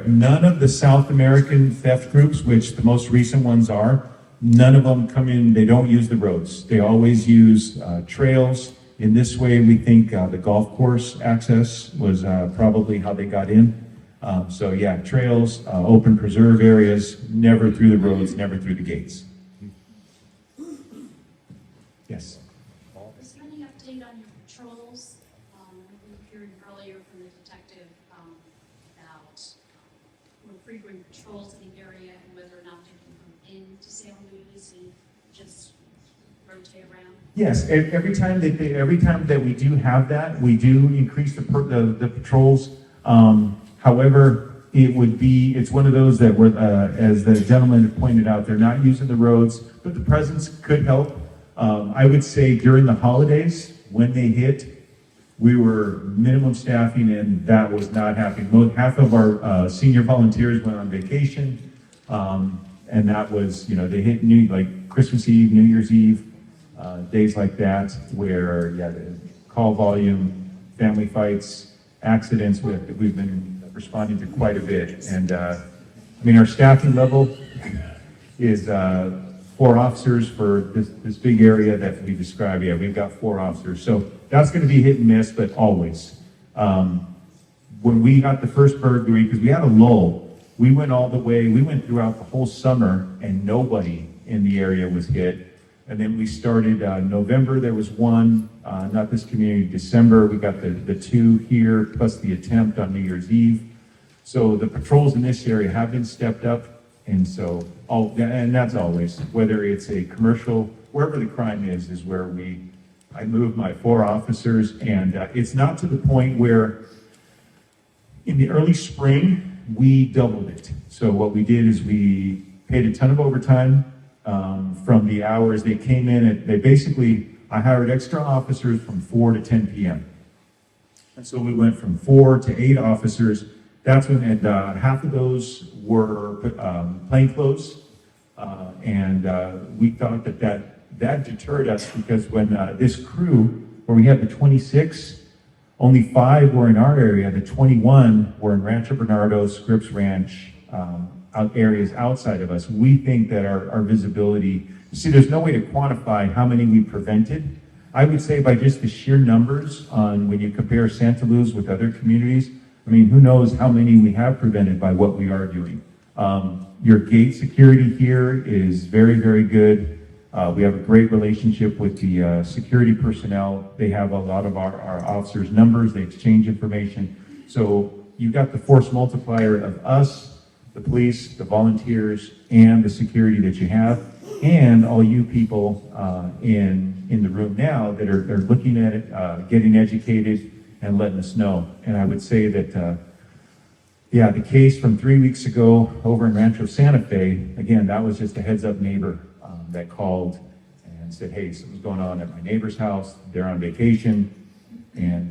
None of the South American theft groups, which the most recent ones are, none of them come in, they don't use the roads. They always use trails. In this way, we think the golf course access was probably how they got in. So yeah, trails, open preserve areas, never through the roads, never through the gates. Yes. Is there any update on your patrols? We heard earlier from the detective about frequent patrols in the area and whether or not they can come into San Luis and just rotate around. Yes, every time that we do have that, we do increase the patrols. However, it's one of those that we're, as the gentleman pointed out, they're not using the roads, but the presence could help. I would say during the holidays, when they hit, we were minimum staffing, and that was not happening. Half of our senior volunteers went on vacation, And that was, they hit like Christmas Eve, New Year's Eve, days like that, where, the call volume, family fights, accidents, we've been responding to quite a bit. And, our staffing level is 4 officers for this big area that we described. Yeah, we've got 4 officers. So that's going to be hit and miss, but always. When we got the first burglary, because we had a lull, we went throughout the whole summer, and nobody in the area was hit. And then we started November, there was 1, not this community. December, we got the 2 here, plus the attempt on New Year's Eve. So the patrols in this area have been stepped up. And so, and that's always, whether it's a commercial, wherever the crime is where I move my 4 officers. And it's not to the point where in the early spring, we doubled it. So what we did is we paid a ton of overtime from the hours they came in. I hired extra officers from 4 to 10 p.m. And so we went from 4 to 8 officers. That's when, and half of those were plainclothes. And we thought that deterred us, because when this crew, where we had the 26, only 5 were in our area. The 21 were in Rancho Bernardo, Scripps Ranch, areas outside of us. We think that our visibility, there's no way to quantify how many we prevented. I would say by just the sheer numbers on when you compare Santa Luz with other communities, who knows how many we have prevented by what we are doing. Your gate security here is very, very good. We have a great relationship with the security personnel. They have a lot of our officers' numbers. They exchange information. So you've got the force multiplier of us, the police, the volunteers, and the security that you have, and all you people in the room now that are looking at it, getting educated, and letting us know. And I would say that, the case from 3 weeks ago over in Rancho Santa Fe, again, that was just a heads-up neighbor that called and said, hey, something's going on at my neighbor's house. They're on vacation, and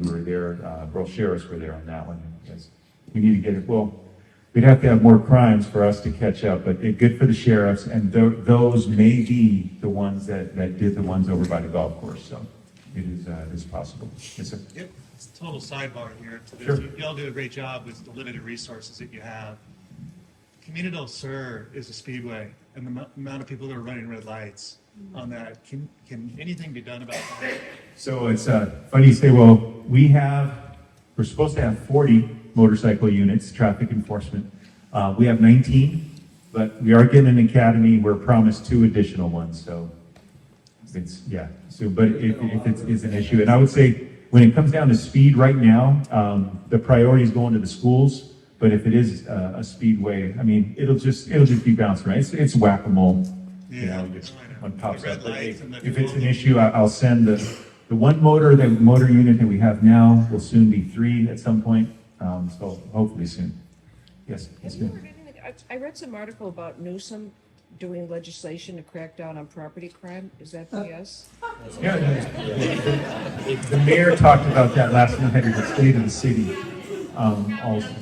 we were there. Both sheriffs were there on that one. Because we need to get it. Well, we'd have to have more crimes for us to catch up, but good for the sheriffs, and those may be the ones that did the ones over by the golf course. So it is possible. Yes, sir. Yep. It's a total sidebar here to this. Sure. You all do a great job with the limited resources that you have. Community del Sur is a speedway, and the amount of people that are running red lights on that, can anything be done about that? So it's funny you say, well, we're supposed to have 40 motorcycle units, traffic enforcement. We have 19, but we are getting an academy. We're promised 2 additional ones. So it's, but if it's an issue, and I would say when it comes down to speed right now, the priority is going to the schools. But if it is a speedway, it'll just be bouncing, right? It's whack-a-mole. Just one pops up. But if it's an issue, I'll send the one motor unit that we have now will soon be 3 at some point. So hopefully soon. Yes. I read some article about Newsom doing legislation to crack down on property crime. Is that BS? Yeah, the mayor talked about that last night at the State of the City also.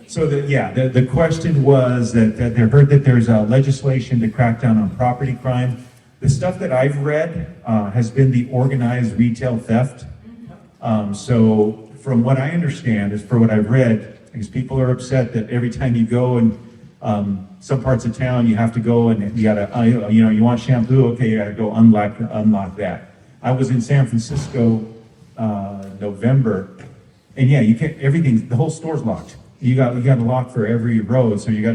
So the question was that they heard that there's legislation to crack down on property crime. The stuff that I've read has been the organized retail theft. So from what I understand, is for what I've read, because people are upset that every time you go and some parts of town, you have to go and you gotta, you want shampoo, okay, you gotta go unlock that. I was in San Francisco November, and you can't, everything, the whole store's locked. You got a lock for every road, so you're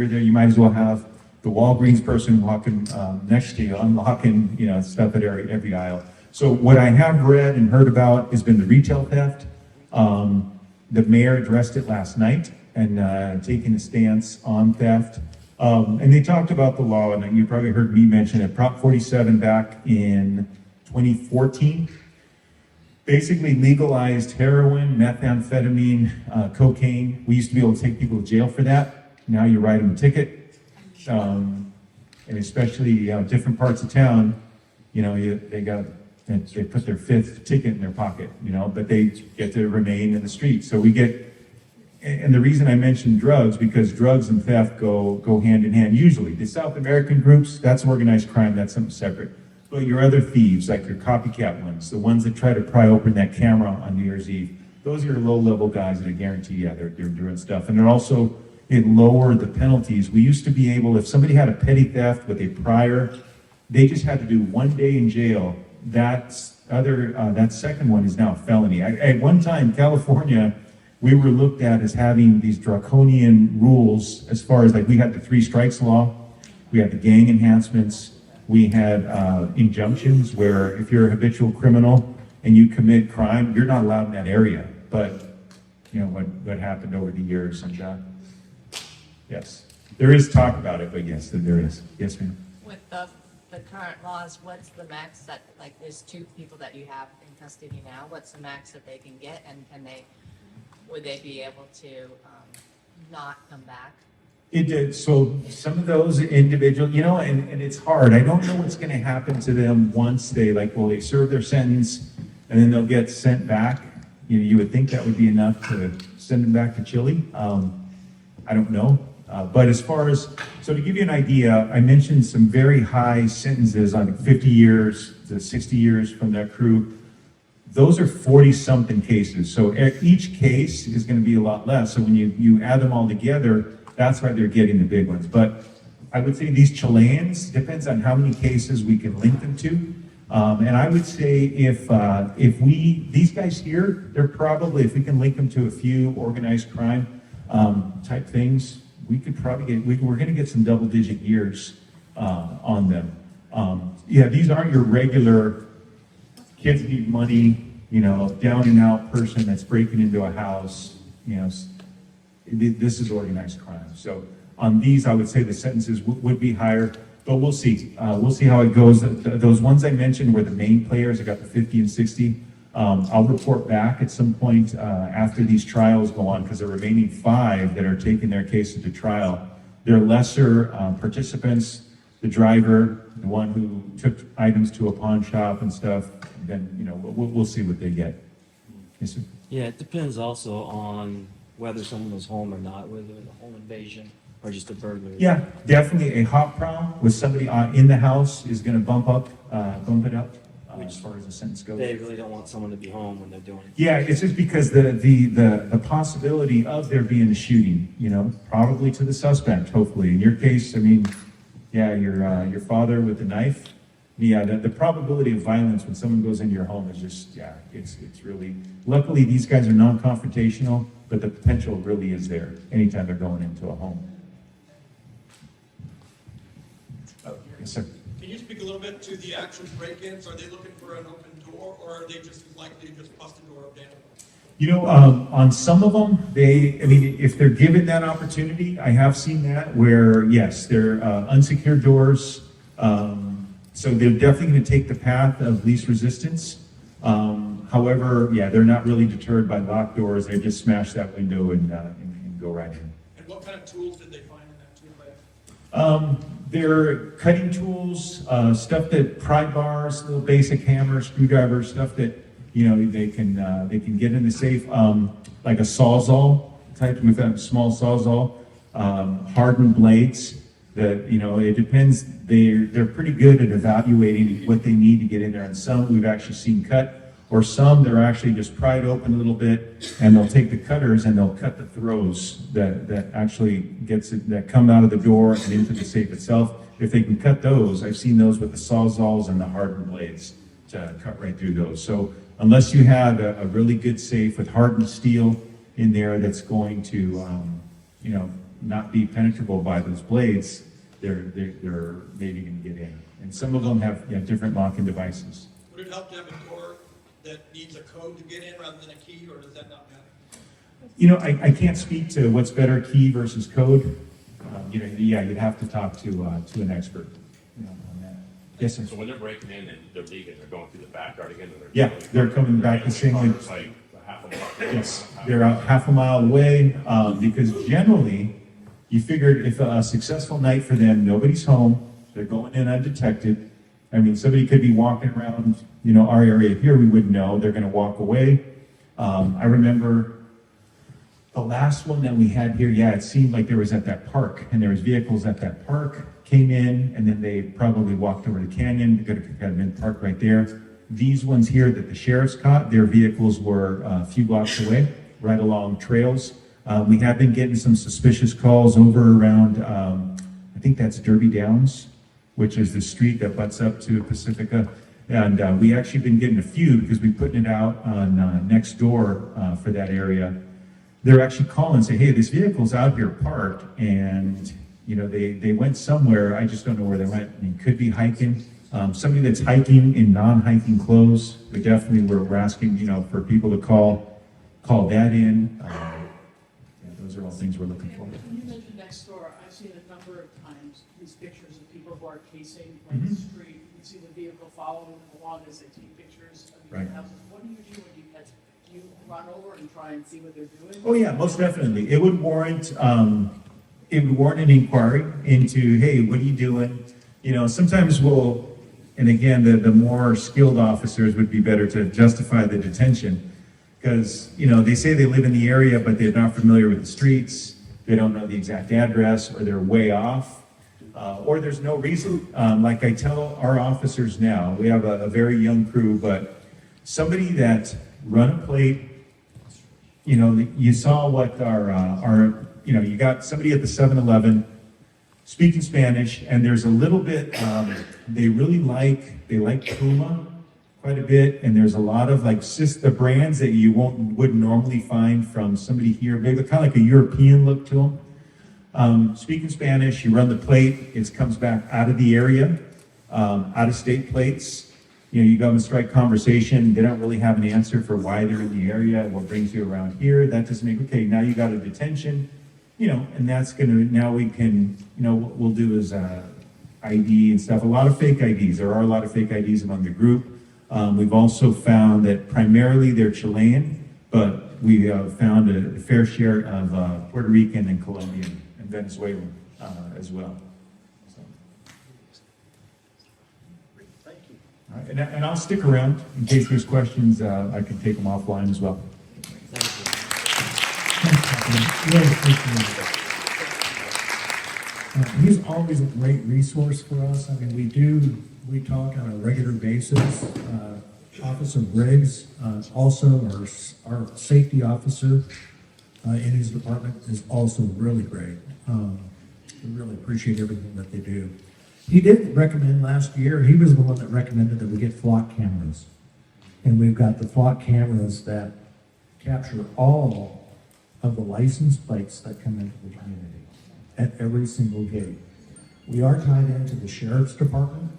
there. You might as well have the Walgreens person walking next to you, unlocking stuff at every aisle. So what I have read and heard about has been the retail theft. The mayor addressed it last night and taking a stance on theft. And they talked about the law, and you probably heard me mention it. Prop 47 back in 2014. Basically legalized heroin, methamphetamine, cocaine. We used to be able to take people to jail for that. Now you write them a ticket. And especially different parts of town, they put their 5th ticket in their pocket, but they get to remain in the street. So we get And the reason I mentioned drugs, because drugs and theft go hand in hand. Usually, the South American groups, that's organized crime, that's something separate. But your other thieves, like your copycat ones, the ones that try to pry open that camera on New Year's Eve, those are your low-level guys that I guarantee, yeah, they're doing stuff. And they're also, it lowered the penalties. We used to be able, if somebody had a petty theft with a prior, they just had to do 1 day in jail. That second one is now a felony. At one time, California, we were looked at as having these draconian rules as far as, like, we had the 3 strikes law, we had the gang enhancements, we had injunctions where if you're a habitual criminal and you commit crime, you're not allowed in that area. But you know what happened over the years, and yes, there is talk about it, but yes, there is. Yes, ma'am. With the current laws, what's the max that, like, there's 2 people that you have in custody now, what's the max that they can get, and would they be able to not come back? It did. So some of those individual, you know, and it's hard. I don't know what's going to happen to them once they serve their sentence and then they'll get sent back. You know, you would think that would be enough to send them back to Chile. I don't know. But as far as, so to give you an idea, I mentioned some very high sentences on 50 years to 60 years from that crew. Those are 40-something cases. So each case is going to be a lot less. So when you add them all together, that's why they're getting the big ones. But I would say these Chileans, depends on how many cases we can link them to. And I would say if these guys here, they're probably, if we can link them to a few organized crime type things, we could probably we're going to get some double-digit years on them. Yeah, these aren't your regular kids need money, you know, down and out person that's breaking into a house. You know, this is organized crime. So on these, I would say the sentences would be higher, but we'll see. We'll see how it goes. Those ones I mentioned were the main players. I got the 50 and 60. I'll report back at some point after these trials go on, because the remaining 5 that are taking their cases to trial, they're lesser participants, the driver, the one who took items to a pawn shop and stuff. Then, you know, we'll see what they get. Yes, sir? Yeah, it depends also on whether someone was home or not, whether it was a home invasion or just a burglary. Yeah, definitely a hot prom with somebody in the house is going to bump it up as far as the sentence goes. They really don't want someone to be home when they're doing it. Yeah, it's just because the possibility of there being a shooting, you know, probably to the suspect, hopefully. In your case, I mean, yeah, your father with the knife. Yeah, the probability of violence when someone goes into your home is just, yeah, it's really, luckily these guys are non-confrontational, but the potential really is there anytime they're going into a home. Yes, sir. Can you speak a little bit to the actual break-ins? Are they looking for an open door, or are they just likely to just bust a door up down? You know, on some of them, if they're given that opportunity, I have seen that where, yes, they're unsecured doors. So they're definitely going to take the path of least resistance. However, yeah, they're not really deterred by locked doors. They just smash that window and go right in. And what kind of tools did they find in that tool bag? They're cutting tools, stuff that pry bars, little basic hammers, screwdrivers, stuff that, you know, they can get in the safe, like a sawzall type with a small sawzall, hardened blades. That, you know, it depends. They're pretty good at evaluating what they need to get in there. And some we've actually seen cut, or some they're actually just pried open a little bit, and they'll take the cutters and they'll cut the throws that actually that come out of the door and into the safe itself. If they can cut those, I've seen those with the sawzalls and the hardened blades to cut right through those. So unless you have a really good safe with hardened steel in there that's going to, you know, not be penetrable by those blades, they're maybe going to get in. And some of them have different locking devices. Would it help to have a door that needs a code to get in rather than a key, or does that not matter? You know, I can't speak to what's better, key versus code. You know, yeah, you'd have to talk to an expert, you know, on that. Yes, sir. So when they're breaking in and they're leaving, they're going through the backyard again? They're coming back the same way. It's like half a mile. Yes, they're out half a mile away, because generally, you figured if a successful night for them, nobody's home, they're going in undetected. I mean, somebody could be walking around, you know, our area here, we wouldn't know. They're going to walk away. I remember The last one that we had here, yeah, it seemed like there was at that park, and there was vehicles at that park, came in, and then they probably walked over the canyon, could have been parked right there. These ones here that the sheriff's caught, their vehicles were a few blocks away, right along trails. We have been getting some suspicious calls over around, I think that's Derby Downs, which is the street that butts up to Pacifica. And we actually been getting a few because we're putting it out on Nextdoor for that area. They're actually calling and say, hey, this vehicle's out here parked, and you know they went somewhere. I just don't know where they went. I mean, could be hiking. Somebody that's hiking in non-hiking clothes, we definitely we're asking, you know, for people to call that in. Yeah, those are all things we're looking for. When you mentioned next door, I've seen a number of times these pictures of people who are casing like the street. You see the vehicle following them along as they take pictures of these houses. What do you do when you catch? Do you run over and try and see what they're doing? Oh yeah, most definitely. It would warrant an inquiry into, hey, what are you doing? You know, sometimes we'll, and again, the more skilled officers would be better to justify the detention, because you know they say they live in the area, but they're not familiar with the streets. They don't know the exact address, or they're way off, or there's no reason. Like I tell our officers now, we have a very young crew, but somebody that run a plate, you know, you saw what our you know, you got somebody at the 7-Eleven speaking Spanish, and there's a little bit, they like Puma quite a bit, and there's a lot of like the brands that you wouldn't normally find from somebody here. They look kind of like a European look to them. Speaking Spanish, you run the plate, it comes back out of the area, out of state plates. You know, you go and strike conversation, they don't really have an answer for why they're in the area, what brings you around here. That doesn't make, okay, now you got a detention, you know, and that's gonna, now we can, you know, what we'll do is ID and stuff, a lot of fake IDs. There are a lot of fake IDs among the group. We've also found that primarily they're Chilean, but we have found a fair share of Puerto Rican and Colombian and Venezuelan as well. All right, and I'll stick around in case there's questions. I can take them offline as well. Really appreciate it. He's always a great resource for us. I mean, we talk on a regular basis. Officer Briggs, also our safety officer in his department, is also really great. We really appreciate everything that they do. He did recommend last year, he was the one that recommended that we get flock cameras. And we've got the flock cameras that capture all of the license plates that come into the community at every single gate. We are tied into the sheriff's department,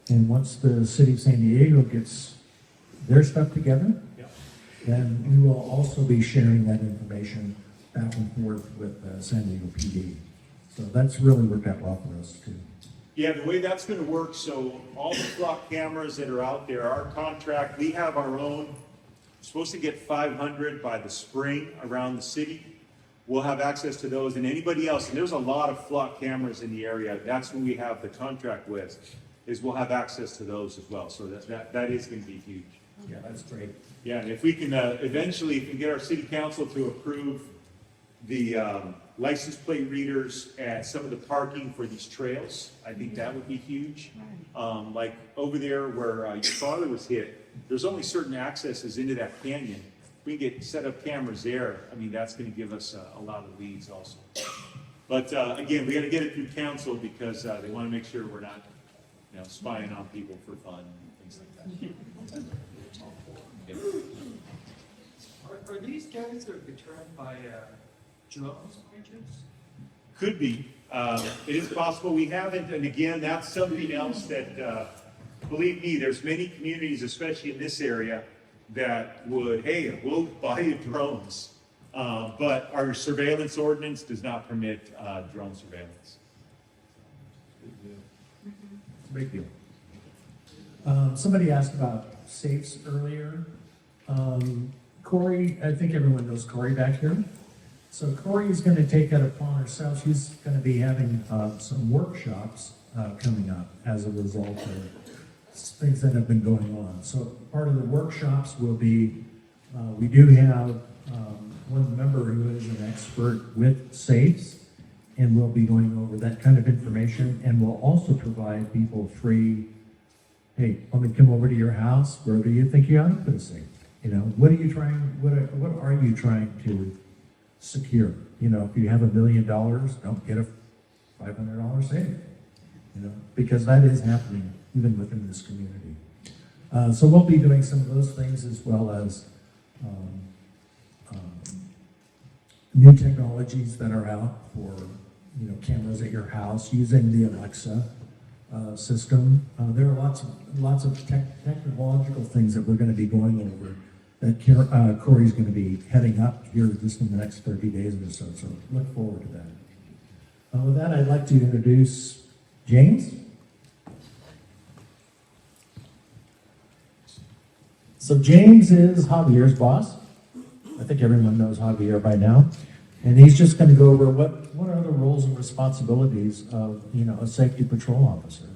and once the city of San Diego gets their stuff together, then we will also be sharing that information back and forth with San Diego PD. So that's really worked out well for us too. Yeah, the way that's going to work, so all the flock cameras that are out there, our contract, we have our own. We're supposed to get 500 by the spring around the city. We'll have access to those, and anybody else, and there's a lot of flock cameras in the area. That's who we have the contract with, is we'll have access to those as well. So that is going to be huge. Yeah, that's great. Yeah, and if we can eventually, if we can get our city council to approve the license plate readers at some of the parking for these trails, I think that would be huge. Like over there where your father was hit, there's only certain accesses into that canyon. If we get set up cameras there, I mean, that's going to give us a lot of leads also. But again, we got to get it through council because they want to make sure we're not, you know, spying on people for fun and things like that. Are these guys that are determined by drones, perchance? Could be. It is possible. We haven't, and again, that's something else that, believe me, there's many communities, especially in this area, that would, hey, we'll buy you drones. But our surveillance ordinance does not permit drone surveillance. It's a big deal. Somebody asked about safes earlier. Corey, I think everyone knows Corey back here. So Corey is going to take that upon herself. She's going to be having some workshops coming up as a result of things that have been going on. So part of the workshops will be, we do have one member who is an expert with safes, and we'll be going over that kind of information, and we'll also provide people free, hey, let me come over to your house, where do you think you ought to put a safe? You know, what are you trying to secure? You know, if you have $1 million, don't get a $500 safe, you know, because that is happening even within this community. So we'll be doing some of those things, as well as new technologies that are out for, you know, cameras at your house using the Alexa system. There are lots of technological things that we're going to be going over that Corey's going to be heading up here just in the next 30 days or so. So look forward to that. With that, I'd like to introduce James. So James is Javier's boss. I think everyone knows Javier by now. And he's just going to go over what are the roles and responsibilities of, you know, a safety patrol officer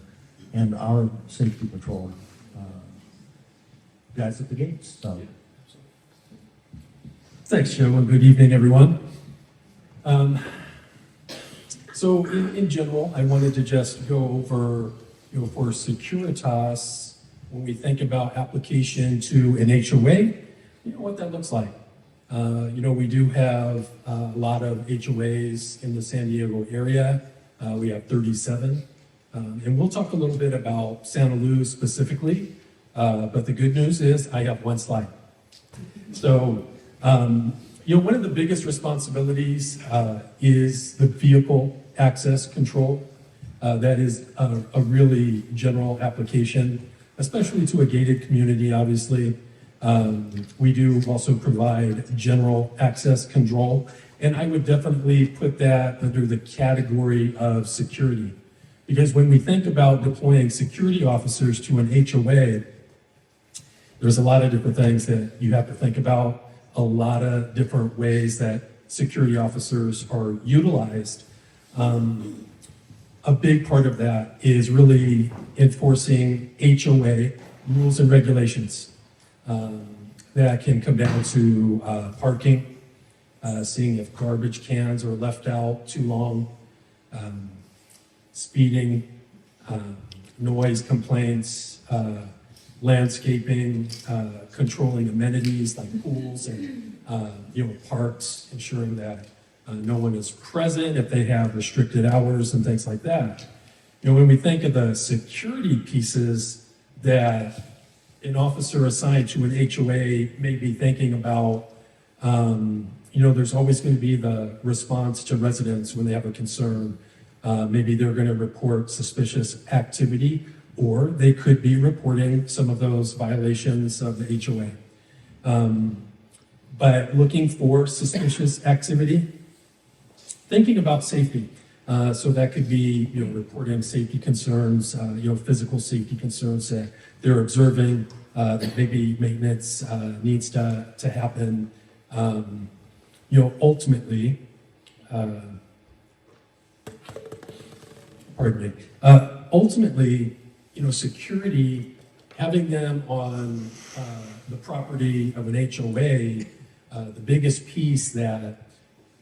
and our safety patrol guys at the gates. So. Thanks, Joe, and good evening, everyone. So in general, I wanted to just go over, you know, for Securitas, when we think about application to an HOA, you know what that looks like. You know, we do have a lot of HOAs in the San Diego area. We have 37. And we'll talk a little bit about Santa Luz specifically. But the good news is I have one slide. So, you know, one of the biggest responsibilities is the vehicle access control. That is a really general application, especially to a gated community, obviously. We do also provide general access control, and I would definitely put that under the category of security. Because when we think about deploying security officers to an HOA, there's a lot of different things that you have to think about, a lot of different ways that security officers are utilized. A big part of that is really enforcing HOA rules and regulations. That can come down to parking, seeing if garbage cans are left out too long, speeding, noise complaints, landscaping, controlling amenities like pools and you know, parks, ensuring that no one is present if they have restricted hours and things like that. You know, when we think of the security pieces that an officer assigned to an HOA may be thinking about, you know, there's always going to be the response to residents when they have a concern. Maybe they're going to report suspicious activity, or they could be reporting some of those violations of the HOA. But looking for suspicious activity, thinking about safety. So that could be, you know, reporting safety concerns, you know, physical safety concerns that they're observing, that maybe maintenance needs to happen. You know, ultimately, ultimately, you know, security, having them on the property of an HOA, the biggest piece that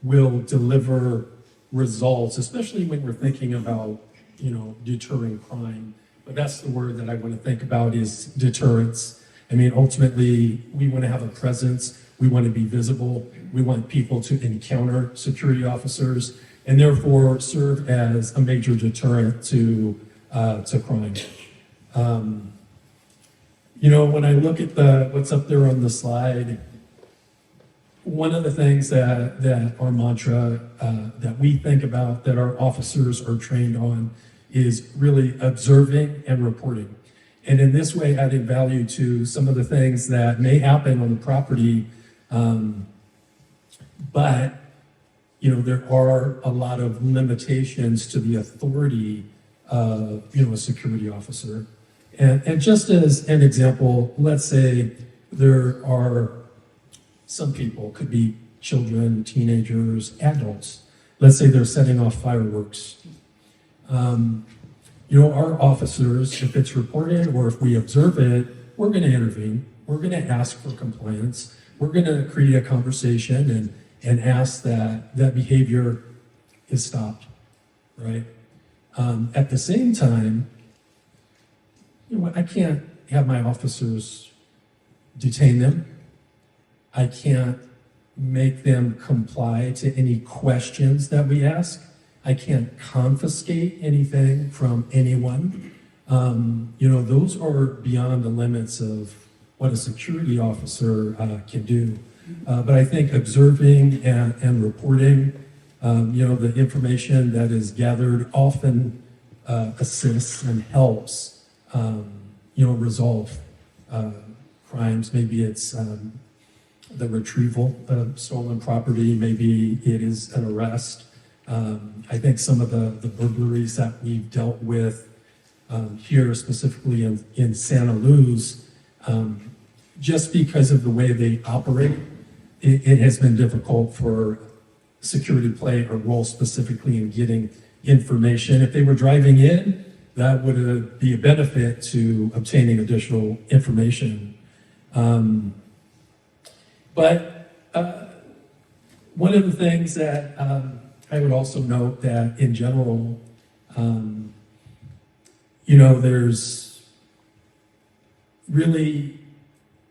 will deliver results, especially when we're thinking about, you know, deterring crime. But that's the word that I want to think about is deterrence. I mean, ultimately, we want to have a presence. We want to be visible. We want people to encounter security officers and therefore serve as a major deterrent to crime. You know, when I look at what's up there on the slide, one of the things that our mantra that we think about, that our officers are trained on, is really observing and reporting. And in this way, adding value to some of the things that may happen on the property. But, you know, there are a lot of limitations to the authority of, you know, a security officer. And just as an example, let's say there are some people, could be children, teenagers, adults. Let's say they're setting off fireworks. You know, our officers, if it's reported or if we observe it, we're going to intervene. We're going to ask for compliance. We're going to create a conversation and ask that that behavior is stopped, right? At the same time, you know, I can't have my officers detain them. I can't make them comply to any questions that we ask. I can't confiscate anything from anyone. You know, those are beyond the limits of what a security officer can do. But I think observing and reporting, you know, the information that is gathered often assists and helps, you know, resolve crimes. Maybe it's the retrieval of stolen property. Maybe it is an arrest. I think some of the burglaries that we've dealt with here, specifically in Santa Luz, just because of the way they operate, it has been difficult for security to play a role specifically in getting information. If they were driving in, that would be a benefit to obtaining additional information. But one of the things that I would also note that in general, you know, there's really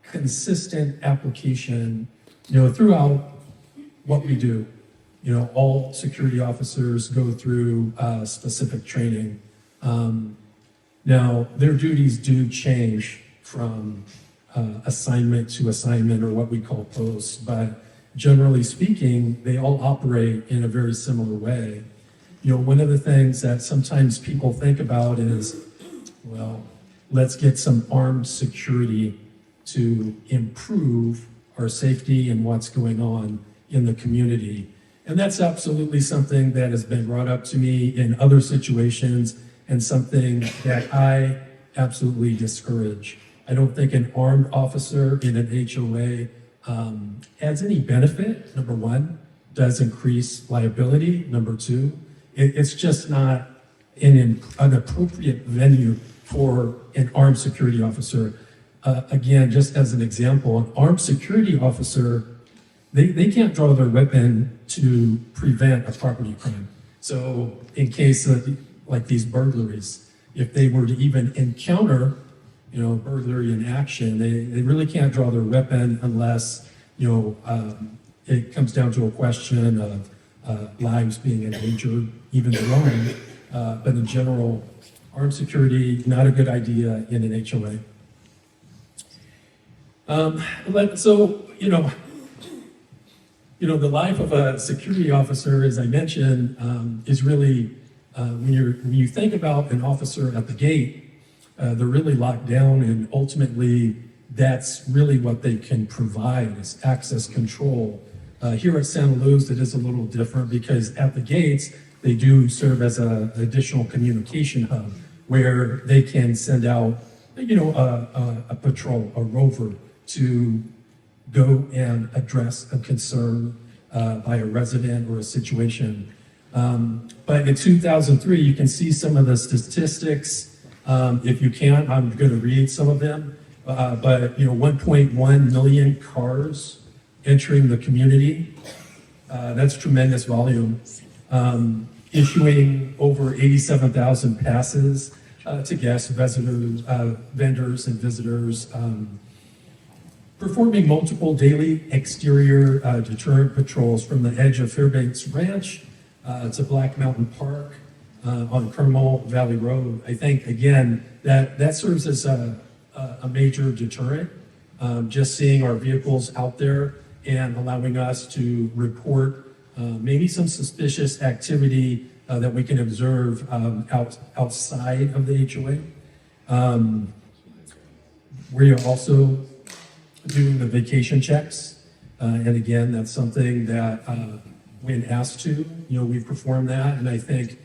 consistent application, you know, throughout what we do. You know, all security officers go through specific training. Now, their duties do change from assignment to assignment, or what we call posts, but generally speaking, they all operate in a very similar way. You know, one of the things that sometimes people think about is, well, let's get some armed security to improve our safety and what's going on in the community. And that's absolutely something that has been brought up to me in other situations, and something that I absolutely discourage. I don't think an armed officer in an HOA adds any benefit. Number one, does increase liability. Number two, it's just not an appropriate venue for an armed security officer. Again, just as an example, an armed security officer, they can't draw their weapon to prevent a property crime. So in case of like these burglaries, if they were to even encounter, you know, burglary in action, they really can't draw their weapon unless, you know, it comes down to a question of lives being endangered, even their own. But in general, armed security, not a good idea in an HOA. So, you know, the life of a security officer, as I mentioned, is really, when you think about an officer at the gate, they're really locked down, and ultimately that's really what they can provide is access control. Here at Santa Luz, it is a little different because at the gates, they do serve as an additional communication hub where they can send out, you know, a patrol, a rover, to go and address a concern by a resident or a situation. But in 2003, you can see some of the statistics. If you can, I'm going to read some of them. But, you know, 1.1 million cars entering the community. That's tremendous volume. Issuing over 87,000 passes to guests, visitors, vendors, and visitors. Performing multiple daily exterior deterrent patrols from the edge of Fairbanks Ranch to Black Mountain Park on Carmel Valley Road. I think, again, that serves as a major deterrent. Just seeing our vehicles out there and allowing us to report maybe some suspicious activity that we can observe outside of the HOA. We are also doing the vacation checks. And again, that's something that when asked to, you know, we perform that. And I think,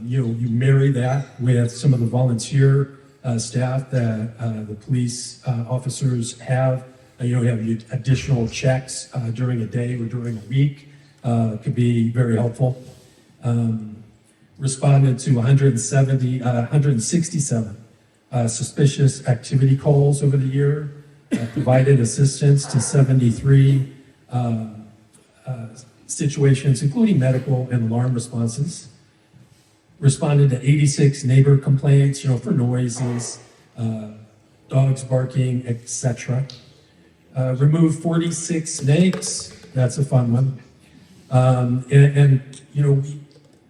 you know, you marry that with some of the volunteer staff that the police officers have. You know, we have additional checks during a day or during a week. Could be very helpful. Responded to 167 suspicious activity calls over the year. Provided assistance to 73 situations, including medical and alarm responses. Responded to 86 neighbor complaints, for noises, dogs barking, etc. Removed 46 snakes. That's a fun one.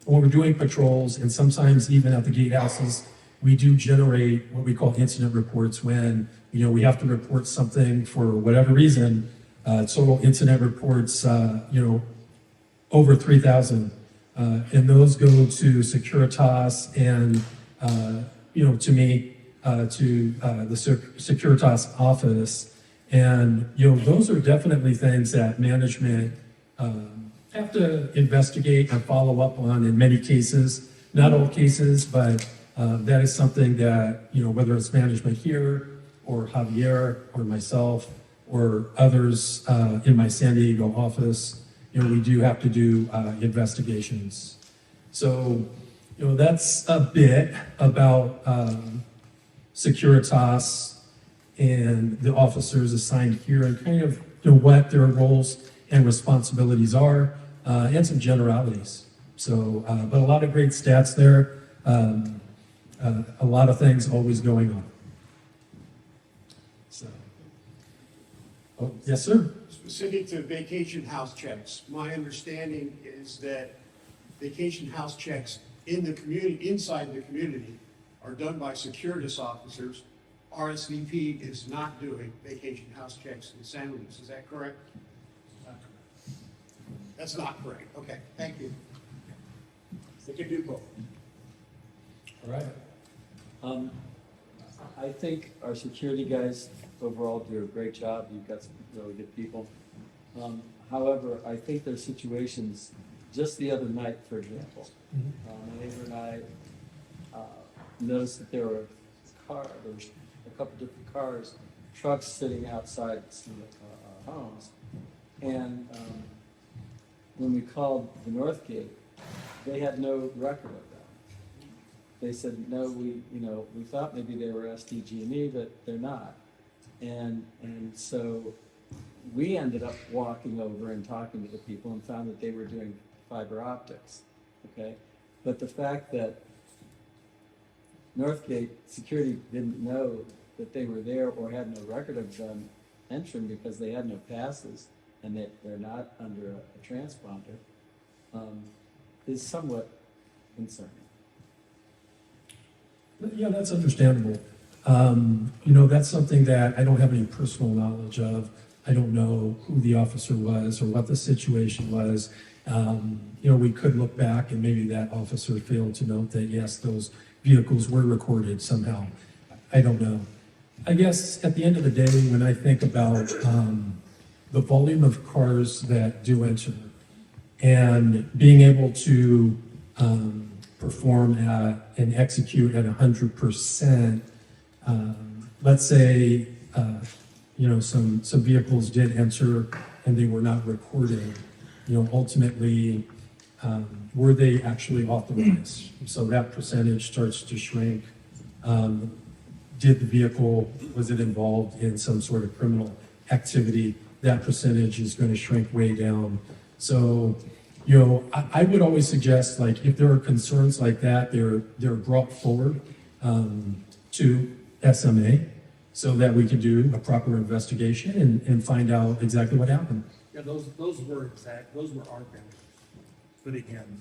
When we're doing patrols, and sometimes even at the gatehouses, we do generate what we call incident reports when, we have to report something for whatever reason. Total incident reports, over 3,000. And those go to Securitas and, to me, to the Securitas office. And, those are definitely things that management have to investigate and follow up on in many cases, not all cases, but that is something that, whether it's management here or Javier or myself or others in my San Diego office, we do have to do investigations. So, that's a bit about Securitas and the officers assigned here and kind of what their roles and responsibilities are, and some generalities. So, but a lot of great stats there, a lot of things always going on. So, yes, sir. Specific to vacation house checks, my understanding is that vacation house checks in the community, inside the community, are done by Securitas officers. RSVP is not doing vacation house checks in San Luis. Is that correct? That's not correct. Okay, thank you. They can do both. All right. I think our security guys overall do a great job. You've got some really good people. However, I think there's situations, just the other night, for example, my neighbor and I noticed that there was a couple different cars, trucks sitting outside some homes. And when we called the North Gate, they had no record of that. They said, no, we thought maybe they were SDG&E, but they're not. And so we ended up walking over and talking to the people and found that they were doing fiber optics, okay? But the fact that Northgate security didn't know that they were there or had no record of them entering because they had no passes and that they're not under a transponder, is somewhat concerning. Yeah, that's understandable. That's something that I don't have any personal knowledge of. I don't know who the officer was or what the situation was. We could look back and maybe that officer failed to note that, yes, those vehicles were recorded somehow. I don't know. I guess at the end of the day, when I think about the volume of cars that do enter and being able to perform and execute at 100%, let's say, some vehicles did enter and they were not recorded, ultimately, were they actually authorized? So that percentage starts to shrink. Did the vehicle, was it involved in some sort of criminal activity? That percentage is going to shrink way down. So, I would always suggest, like, if there are concerns like that, they're brought forward to SMA so that we can do a proper investigation and find out exactly what happened. Yeah, those were our vendors putting in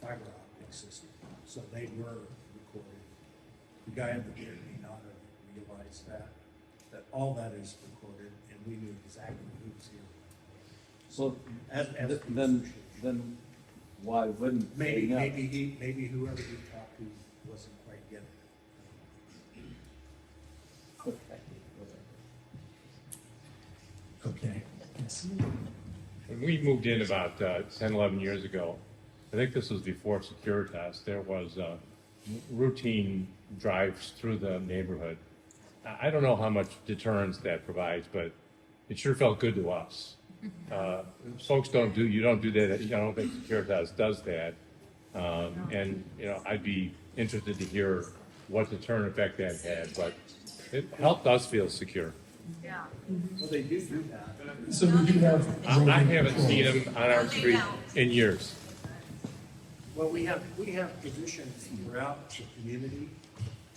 fiber optic system, so they were recorded. The guy at the gate may not have realized that all that is recorded, and we knew exactly who was here. So then why wouldn't they know? Maybe whoever he talked to wasn't quite getting it. Okay. Yes. When we moved in about 10, 11 years ago, I think this was before Securitas, there was routine drives through the neighborhood. I don't know how much deterrence that provides, but it sure felt good to us. Folks you don't do that. I don't think Securitas does that. And I'd be interested to hear what deterrent effect that had, but it helped us feel secure. Yeah. Well, they do that. So we do have. I haven't seen them on our street in years. Well, we have positions throughout the community,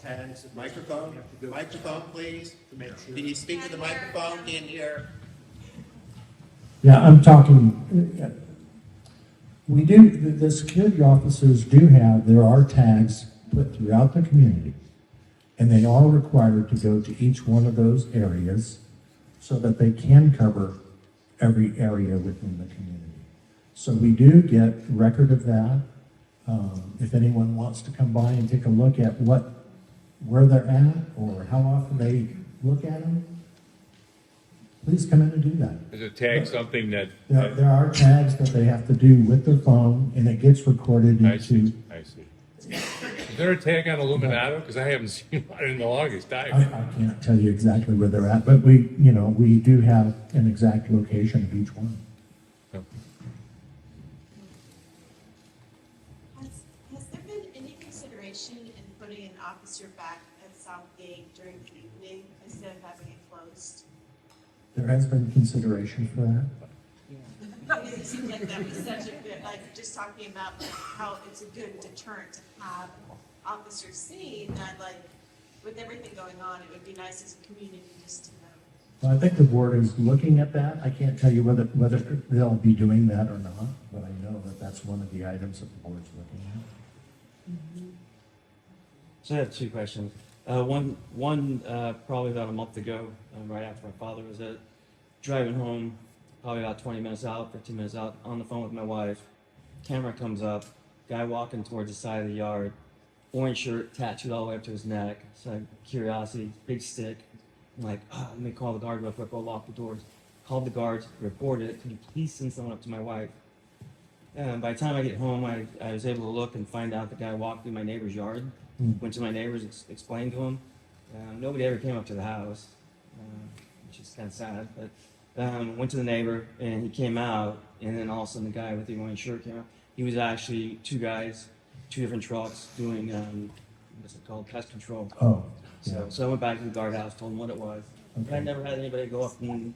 tags. Microphone, microphone, please. To make sure. Can you speak to the microphone in here? Yeah, I'm talking, we do, the security officers do have, there are tags put throughout the community, and they are required to go to each one of those areas so that they can cover every area within the community. So we do get record of that. If anyone wants to come by and take a look at where they're at, or how often they look at them, please come in and do that. Is a tag something that? There are tags that they have to do with their phone, and it gets recorded I see, into. I see. Is there a tag on Illuminato? Because I haven't seen one in the longest time. I can't tell you exactly where they're at, but we do have an exact location of each one. Has there been any consideration in putting an officer back at Southgate during the evening instead of having it closed? There has been consideration for that. It seems like that was such a good, like, just talking about how it's a good deterrent to have officers seeing that, like, with everything going on, it would be nice as a community just to know. Well, I think the board is looking at that. I can't tell you whether they'll be doing that or not, but I know that that's one of the items that the board's looking at. So I have two questions. One, probably about a month ago, right after my father was driving home, probably about 20 minutes out, 15 minutes out, on the phone with my wife. Camera comes up, guy walking towards the side of the yard, orange shirt, tattooed all the way up to his neck. So curiosity, big stick. I'm like, let me call the guard real quick, go lock the doors. Called the guards, reported it. Can you please send someone up to my wife? And by the time I get home, I was able to look and find out the guy walked through my neighbor's yard. Went to my neighbors, explained to him. Nobody ever came up to the house, which is kind of sad. But went to the neighbor, and he came out, and then all of a sudden the guy with the orange shirt came out. He was actually two guys, two different trucks doing what's it called, pest control. Oh. So I went back to the guardhouse, told him what it was. Okay. I never had anybody go up and,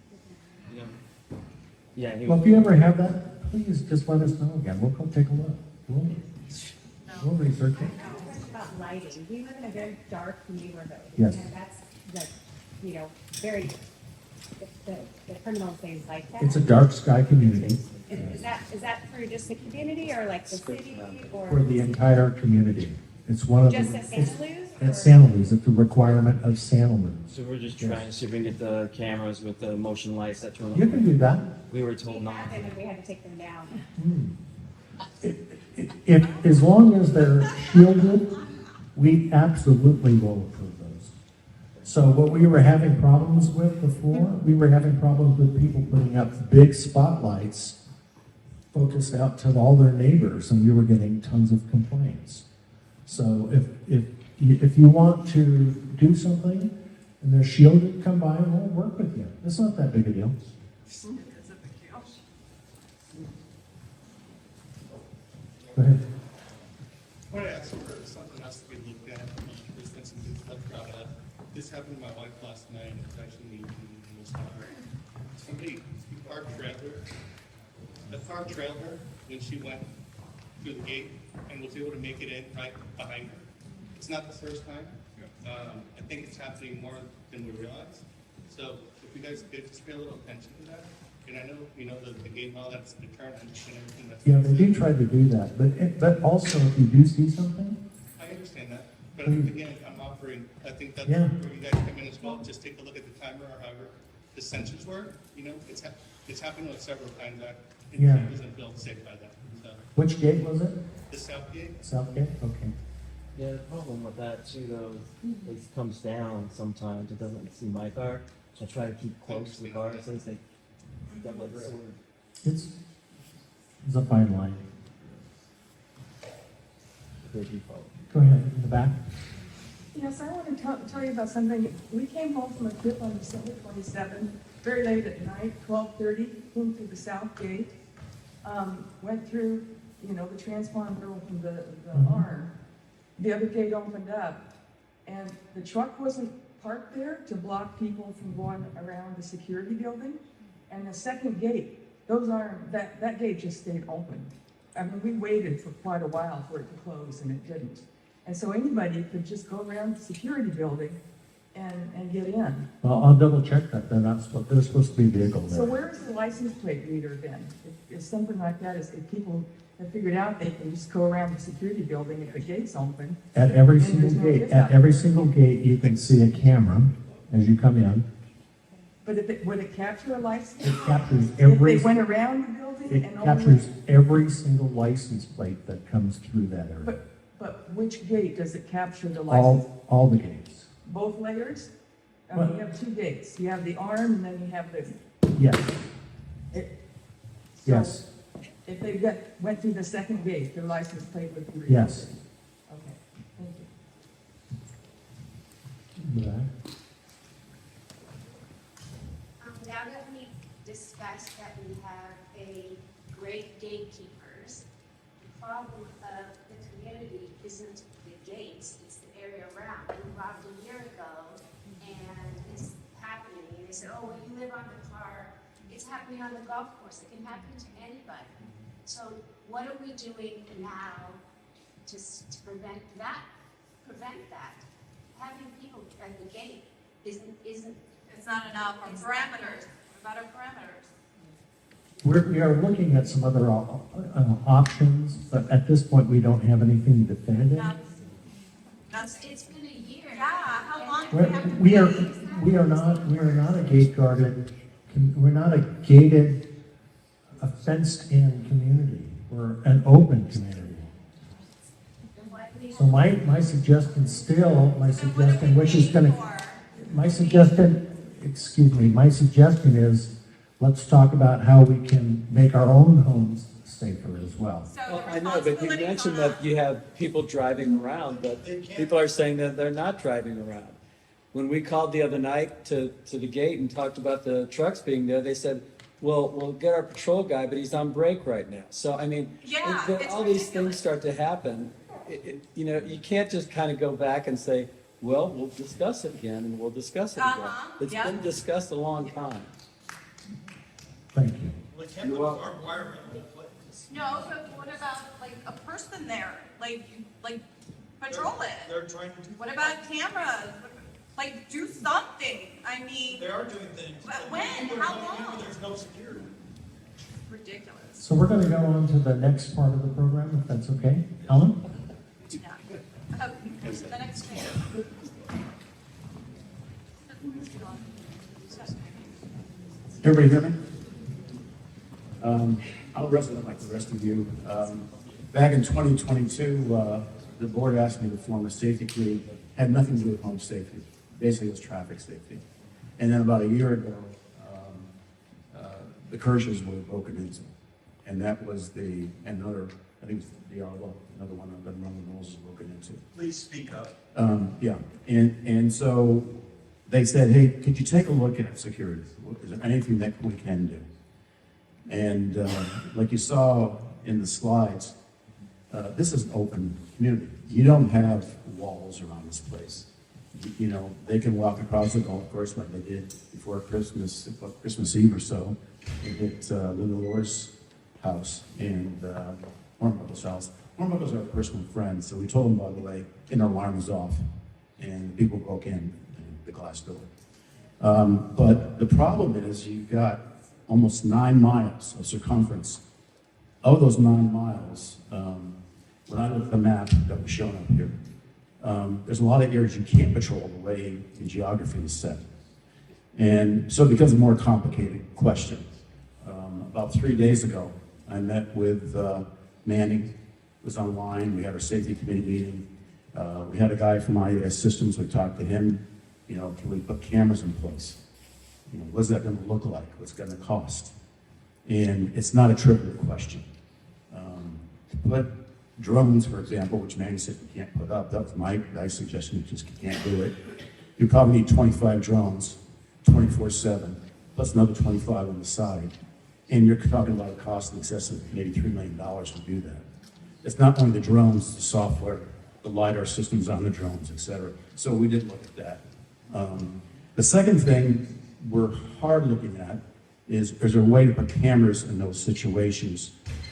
yeah. He Well, was, if you ever have that, please just let us know again. We'll come take a look. We'll research it. About lighting, we live in a very dark neighborhood. Yes. And that's very, the criminal things like that. It's a dark sky community Is that through just the community or like the city or? for the entire community. It's one of the. Just at Santa Luz? At Santa Luz, it's a requirement of Santa Luz. so we're just trying to see if we can get the cameras with the motion lights that turn on. You can do that. We were told not. And then we had to take them down. If, as long as they're shielded, we absolutely will approve those. So what we were having problems with before, we were having problems with people putting up big spotlights focused out to all their neighbors, and we were getting tons of complaints. So if you want to do something and they're shielded, come by and we'll work with you. It's not that big a deal. Go ahead. I want to ask for something else to be looked at. There's been some good stuff brought up. This happened to my wife last night. It's actually in this car. Somebody parked trailer when she went through the gate and was able to make it in right behind her. It's not the first time. I think it's happening more than we realize. So if you guys could just pay a little attention to that. And I know, the gate and all that's deterrent and everything that's. Yeah, they do try to do that, but also if you do see something, I understand that, but again, I'm offering, I think that's Yeah. where you guys come in as well, just take a look at the timer or however the sensors work, it's happened with several times that it Yeah. wasn't built safe by that, so. which gate was it? The south gate, South gate? Okay. Yeah, the problem with that too, though, is it comes down sometimes. It doesn't see my car. So I try to keep close to the car since they double the sword. It's a fine line. Go ahead, in the back. Yes, I want to tell you about something. We came home from a trip on December 27th, very late at night, 12:30, came through the south gate, went through, the transponder opened the arm. The other gate opened up, and the truck wasn't parked there to block people from going around the security building. And the second gate, those aren't, that gate just stayed open. I mean, we waited for quite a while for it to close and it didn't. And so anybody could just go around the security building and get in. Well, I'll double check that, there's supposed to be a vehicle So there. where's the license plate reader then? If something like that is, if people have figured out they can just go around the security building if the gate's open. At every and single there's no gate, kids at out every there. single gate, you can see a camera as you come in. But if it, would it capture a license? It captures If every, they went around the building it and captures only, every single license plate that comes through that area. but which gate does it capture the license? All the gates. Both layers? I mean, you have two gates. You have the arm and then you have the, Yes, it, yes, if they went through the second gate, their license plate would be removed? yes. Okay, thank you. Now that we discussed that we have a great gatekeepers, the problem of the community isn't the gates, it's the area around. We robbed a year ago, and it's happening, and they said, oh, well, you live on the car, it's happening on the golf course, it can happen to anybody. So what are we doing now to prevent that? Having people at the gate isn't. It's not enough, or parameters, what about our parameters? We are looking at some other options, but at this point, we don't have anything definitive. It's been a year. Yeah, how long do we have to We are not a gate guarded, we're not a gated, a fenced-in community. We're an open community. So my suggestion, which is gonna, my suggestion is, let's talk about how we can make our own homes safer as well. Well, I know, but you mentioned that you have people driving around, but people are saying that they're not driving around. When we called the other night to the gate and talked about the trucks being there, they said, well, we'll get our patrol guy, but he's on break right now. So, I mean, all these things start to happen. You know, you can't just kind of go back and say, well, we'll discuss it again, and we'll discuss it again. It's been discussed a long time. Thank you. Well, they can't put barbed wire around the whole place. No, but what about like a person there, like patrol it? They're trying to do. What about cameras? Like, do something, I mean. They are doing things. When, how long? There's no security. Ridiculous. So we're gonna go on to the next part of the program, if that's okay. Ellen? Yeah. The next thing. Everybody hear me? I'm a resident like the rest of you. Back in 2022, the board asked me to form a safety committee, had nothing to do with home safety. Basically, it was traffic safety. And then about a year ago, the Kirsch's were broken into. And that was another, I think it was the Diallo, another one of the Roman Knowles was broken into. Please speak up. Yeah, and so they said, hey, could you take a look at security? Is there anything that we can do? And like you saw in the slides, this is an open community. You don't have walls around this place. You know, they can walk across the golf course like they did before Christmas Eve or so. They hit Linda Lore's house and Hornbuckle's house. Hornbuckle's our personal friend, so we told them, by the way, and our alarm was off, and people broke in the glass door. But the problem is you've got almost 9 miles of circumference. Of those 9 miles, when I look at the map that was shown up here, there's a lot of areas you can't patrol the way the geography is set. And so it becomes a more complicated question. About 3 days ago, I met with Manning, was online, we had our safety committee meeting. We had a guy from IAS Systems, we talked to him, you know, can we put cameras in place? You know, what's that gonna look like? What's it gonna cost? And it's not a trivial question. To put drones, for example, which Manning said you can't put up, that was my suggestion, you just can't do it. You probably need 25 drones, 24/7, plus another 25 on the side. And you're talking about a cost in excess of maybe $3 million to do that. It's not only the drones, the software, the LiDAR systems on the drones, et cetera. So we did look at that. The second thing we're hard looking at is there a way to put cameras in those situations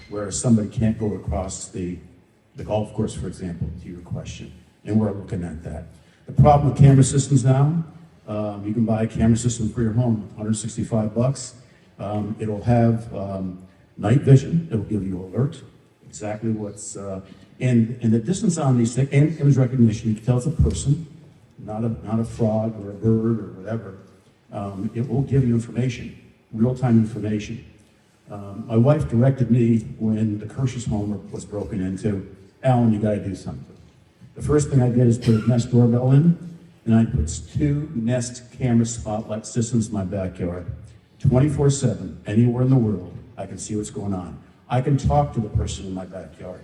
where somebody can't go across the golf course, for example, to your question, and we're looking at that. The problem with camera systems now, you can buy a camera system for your home, $165. It'll have night vision, it'll give you alert, exactly what's, and the distance on these things, and image recognition, you can tell it's a person, not a frog or a bird or whatever. It will give you information, real-time information. My wife directed me when the Kirsch's home was broken into, Alan, you gotta do something. The first thing I did is put a Nest doorbell in, and I put 2 Nest camera spotlight systems in my backyard. 24/7, anywhere in the world, I can see what's going on. I can talk to the person in my backyard.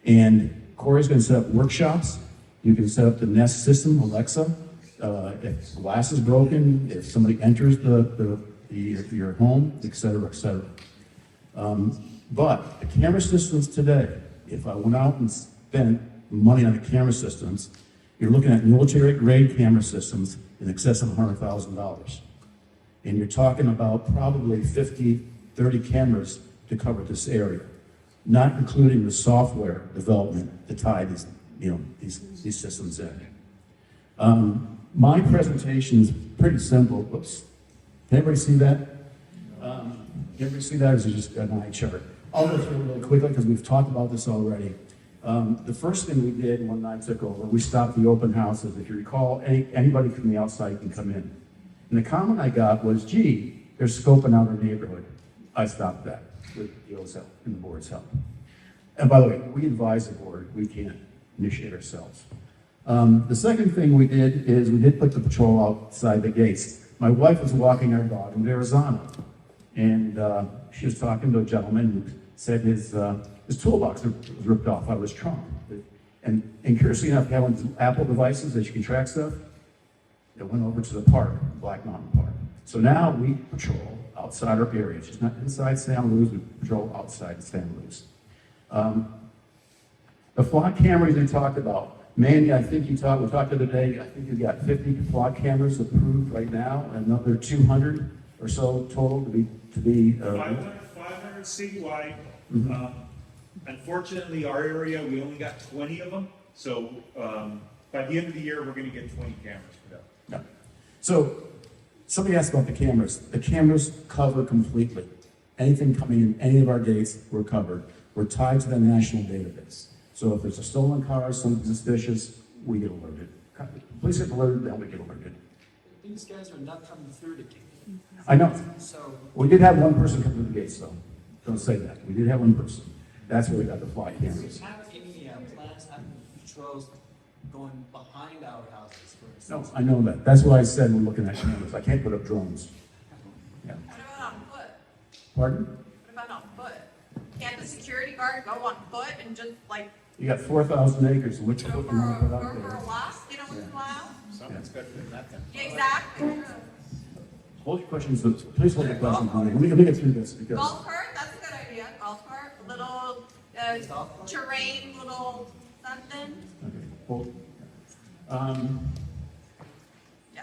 And Corey's gonna set up workshops. You can set up the Nest system, Alexa. If glass is broken, if somebody enters your home, et cetera, et cetera. But the camera systems today, if I went out and spent money on the camera systems, you're looking at military-grade camera systems in excess of $100,000. And you're talking about probably 30 cameras to cover this area, not including the software development to tie these systems in. My presentation is pretty simple. Whoops. Can everybody see that? Everybody see that, or is it just an eye chart? I'll go through it really quickly because we've talked about this already. The first thing we did when I took over, we stopped the open houses. If you recall, anybody from the outside can come in. And the comment I got was, gee, they're scoping out our neighborhood. I stopped that with Gil's help and the board's help. And by the way, we advise the board, we can't initiate ourselves. The second thing we did is we did put the patrol outside the gates. My wife was walking our dog in Arizona, and she was talking to a gentleman who said his toolbox was ripped off out of his trunk. And curiously enough, having Apple devices that you can track stuff, it went over to the park, Black Mountain Park. So now we patrol outside our area. It's just not inside San Luis, we patrol outside San Luis. The flock cameras we talked about. Mandy, I think we talked the other day, I think you've got 50 flock cameras approved right now, another 200 or so total to be 500 citywide. Unfortunately, our area, we only got 20 of them. So by the end of the year, we're going to get 20 cameras put up. Yeah. So somebody asked about the cameras. The cameras cover completely. Anything coming in any of our gates, we're covered. We're tied to the national database. So if there's a stolen car, something suspicious, we get alerted. Police get alerted, then we get alerted. These guys are not coming through the gate. I know. So We did have one person come to the gates, though. Don't say that. We did have one person. That's where we got the fly do cameras. you have any plans having patrols going behind our houses, for instance? No, I know that. That's why I said we're looking at cameras. I can't put up drones. Yeah. What about on foot? Pardon? What about on foot? Can't the security guard go on foot and just like You got 4,000 acres, which go foot for you want to put a, out go for there? a walk, once in a while? Something's better than nothing. Exactly. Hold your questions, please hold your questions. Let me get through this because. Golf cart, that's a good idea. Golf cart, little terrain, little something. Okay,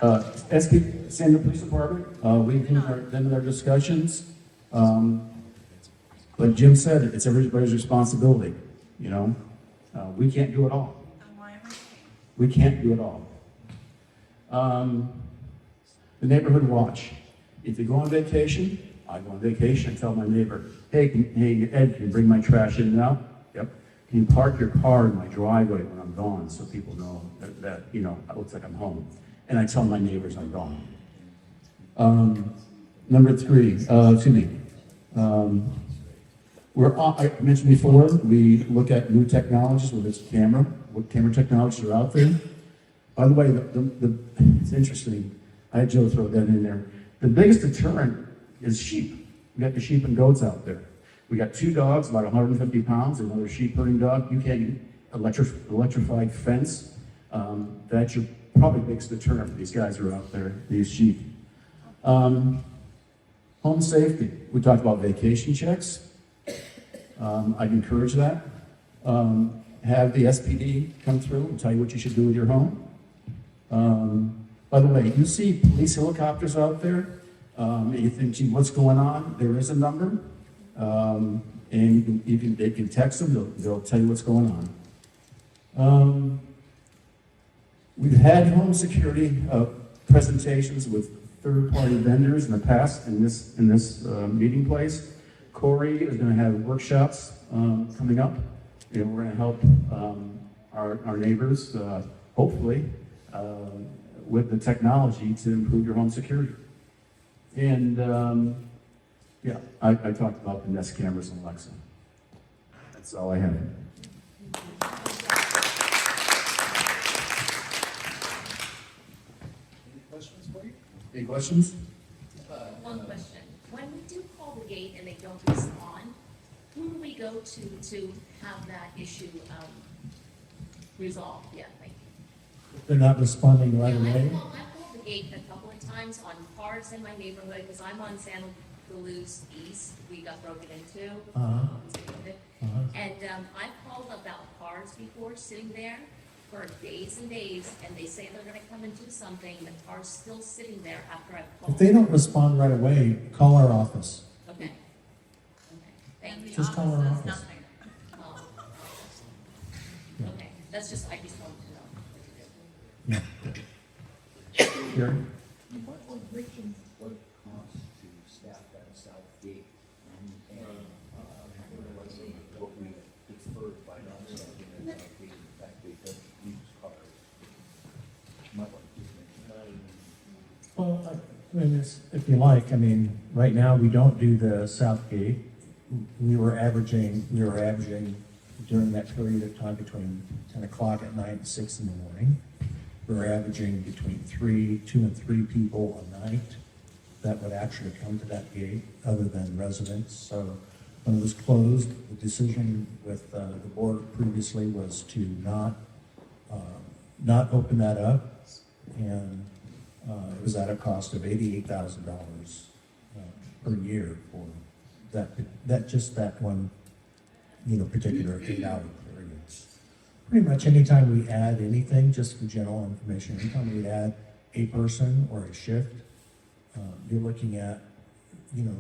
well, SP, San Diego Police Department, we include them in our discussions. Like Jim said, it's everybody's responsibility, you know? We can't do it all. We can't do it all. The neighborhood watch. If you go on vacation, I go on vacation and tell my neighbor, hey, Ed, can you bring my trash in now? Yep. Can you park your car in my driveway when I'm gone so people know that you know, it looks like I'm home? And I tell my neighbors I'm gone. Number 3, I mentioned before, we look at new technologies, whether it's what camera technologies are out there. By the way, it's interesting. I had Joe throw that in there. The biggest deterrent is sheep. We got the sheep and goats out there. We got 2 dogs, about 150 pounds, another sheep herding dog. You can't electrified fence. That's your probably biggest deterrent for these guys who are out there, these sheep. Home safety. We talked about vacation checks. I'd encourage that. Have the SPD come through and tell you what you should do with your home. By the way, you see police helicopters out there, and you think, gee, what's going on? There is a number, and they can text them, they'll tell you what's going on. We've had home security presentations with third-party vendors in the past in this meeting place. Corey is going to have workshops coming up. We're going to help our neighbors, hopefully, with the technology to improve your home security. And yeah, I talked about the Nest cameras in Alexa. That's all I have. Any questions? One question. When we do call the gate and they don't respond, who do we go to have that issue resolved? Yeah, thank you. They're not responding right away. I've called the gate a couple of times on cars in my neighborhood, because I'm on San Luis East, we got broken into. And I've called about cars before sitting there for days and days, and they say they're gonna come and do something, the car's still sitting there after I've called. If they don't respond right away, call our office. Okay. Thank you. Just call our office. Oh. Okay, that's just, I just wanted to know. Gary? You might want to mention what it costs to staff that south gate. And what we deferred by not staffing that south gate, in fact, they don't use cars. You might want to just mention that. Well, I mean, if you like, I mean, right now, we don't do the south gate. We were averaging during that period of time between 10 o'clock at night and 6 in the morning. We were averaging between 2 and 3 people a night that would actually come to that gate, other than residents. So when it was closed, the decision with the board previously was to not open that up, and it was at a cost of $88,000 per year for that one, particular 8-hour period. Pretty much anytime we add anything, just for general information, anytime we add a person or a shift, you're looking at,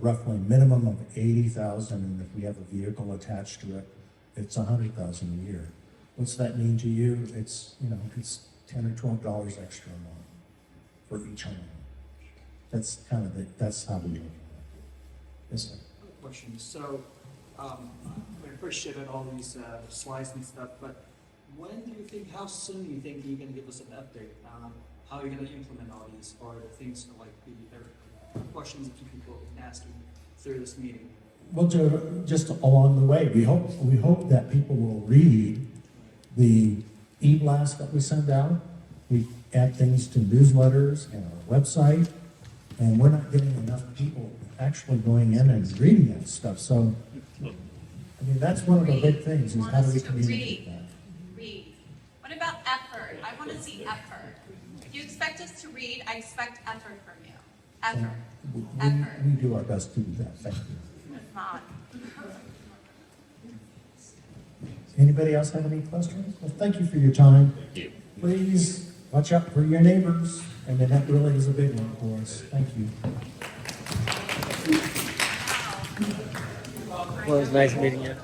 roughly a minimum of 80,000, and if we have a vehicle attached to it, it's 100,000 a year. What's that mean to you? It's, it's $10 or $12 extra a month for each home. That's that's how we look at it. Yes, sir. Question. So, I appreciated all these slides and stuff, but how soon do you think you're going to give us an update on how you're going to implement all these, or the things like the questions that people have been asking through this meeting? Well, just along the way, we hope that people will read the e-blast that we send out. We add things to newsletters and our website, and we're not getting enough people actually going in and reading that stuff. So, I mean, that's one of the big things, is how do we communicate that? Read. What about effort? I want to see effort. If you expect us to read, I expect effort from you. Effort. We do our best to do that. Thank you. Come on. Anybody else have any questions? Well, thank you for your time. Thank you. Please watch out for your neighbors. I mean, that really is a big one for us. Thank you. Well, it was nice meeting you.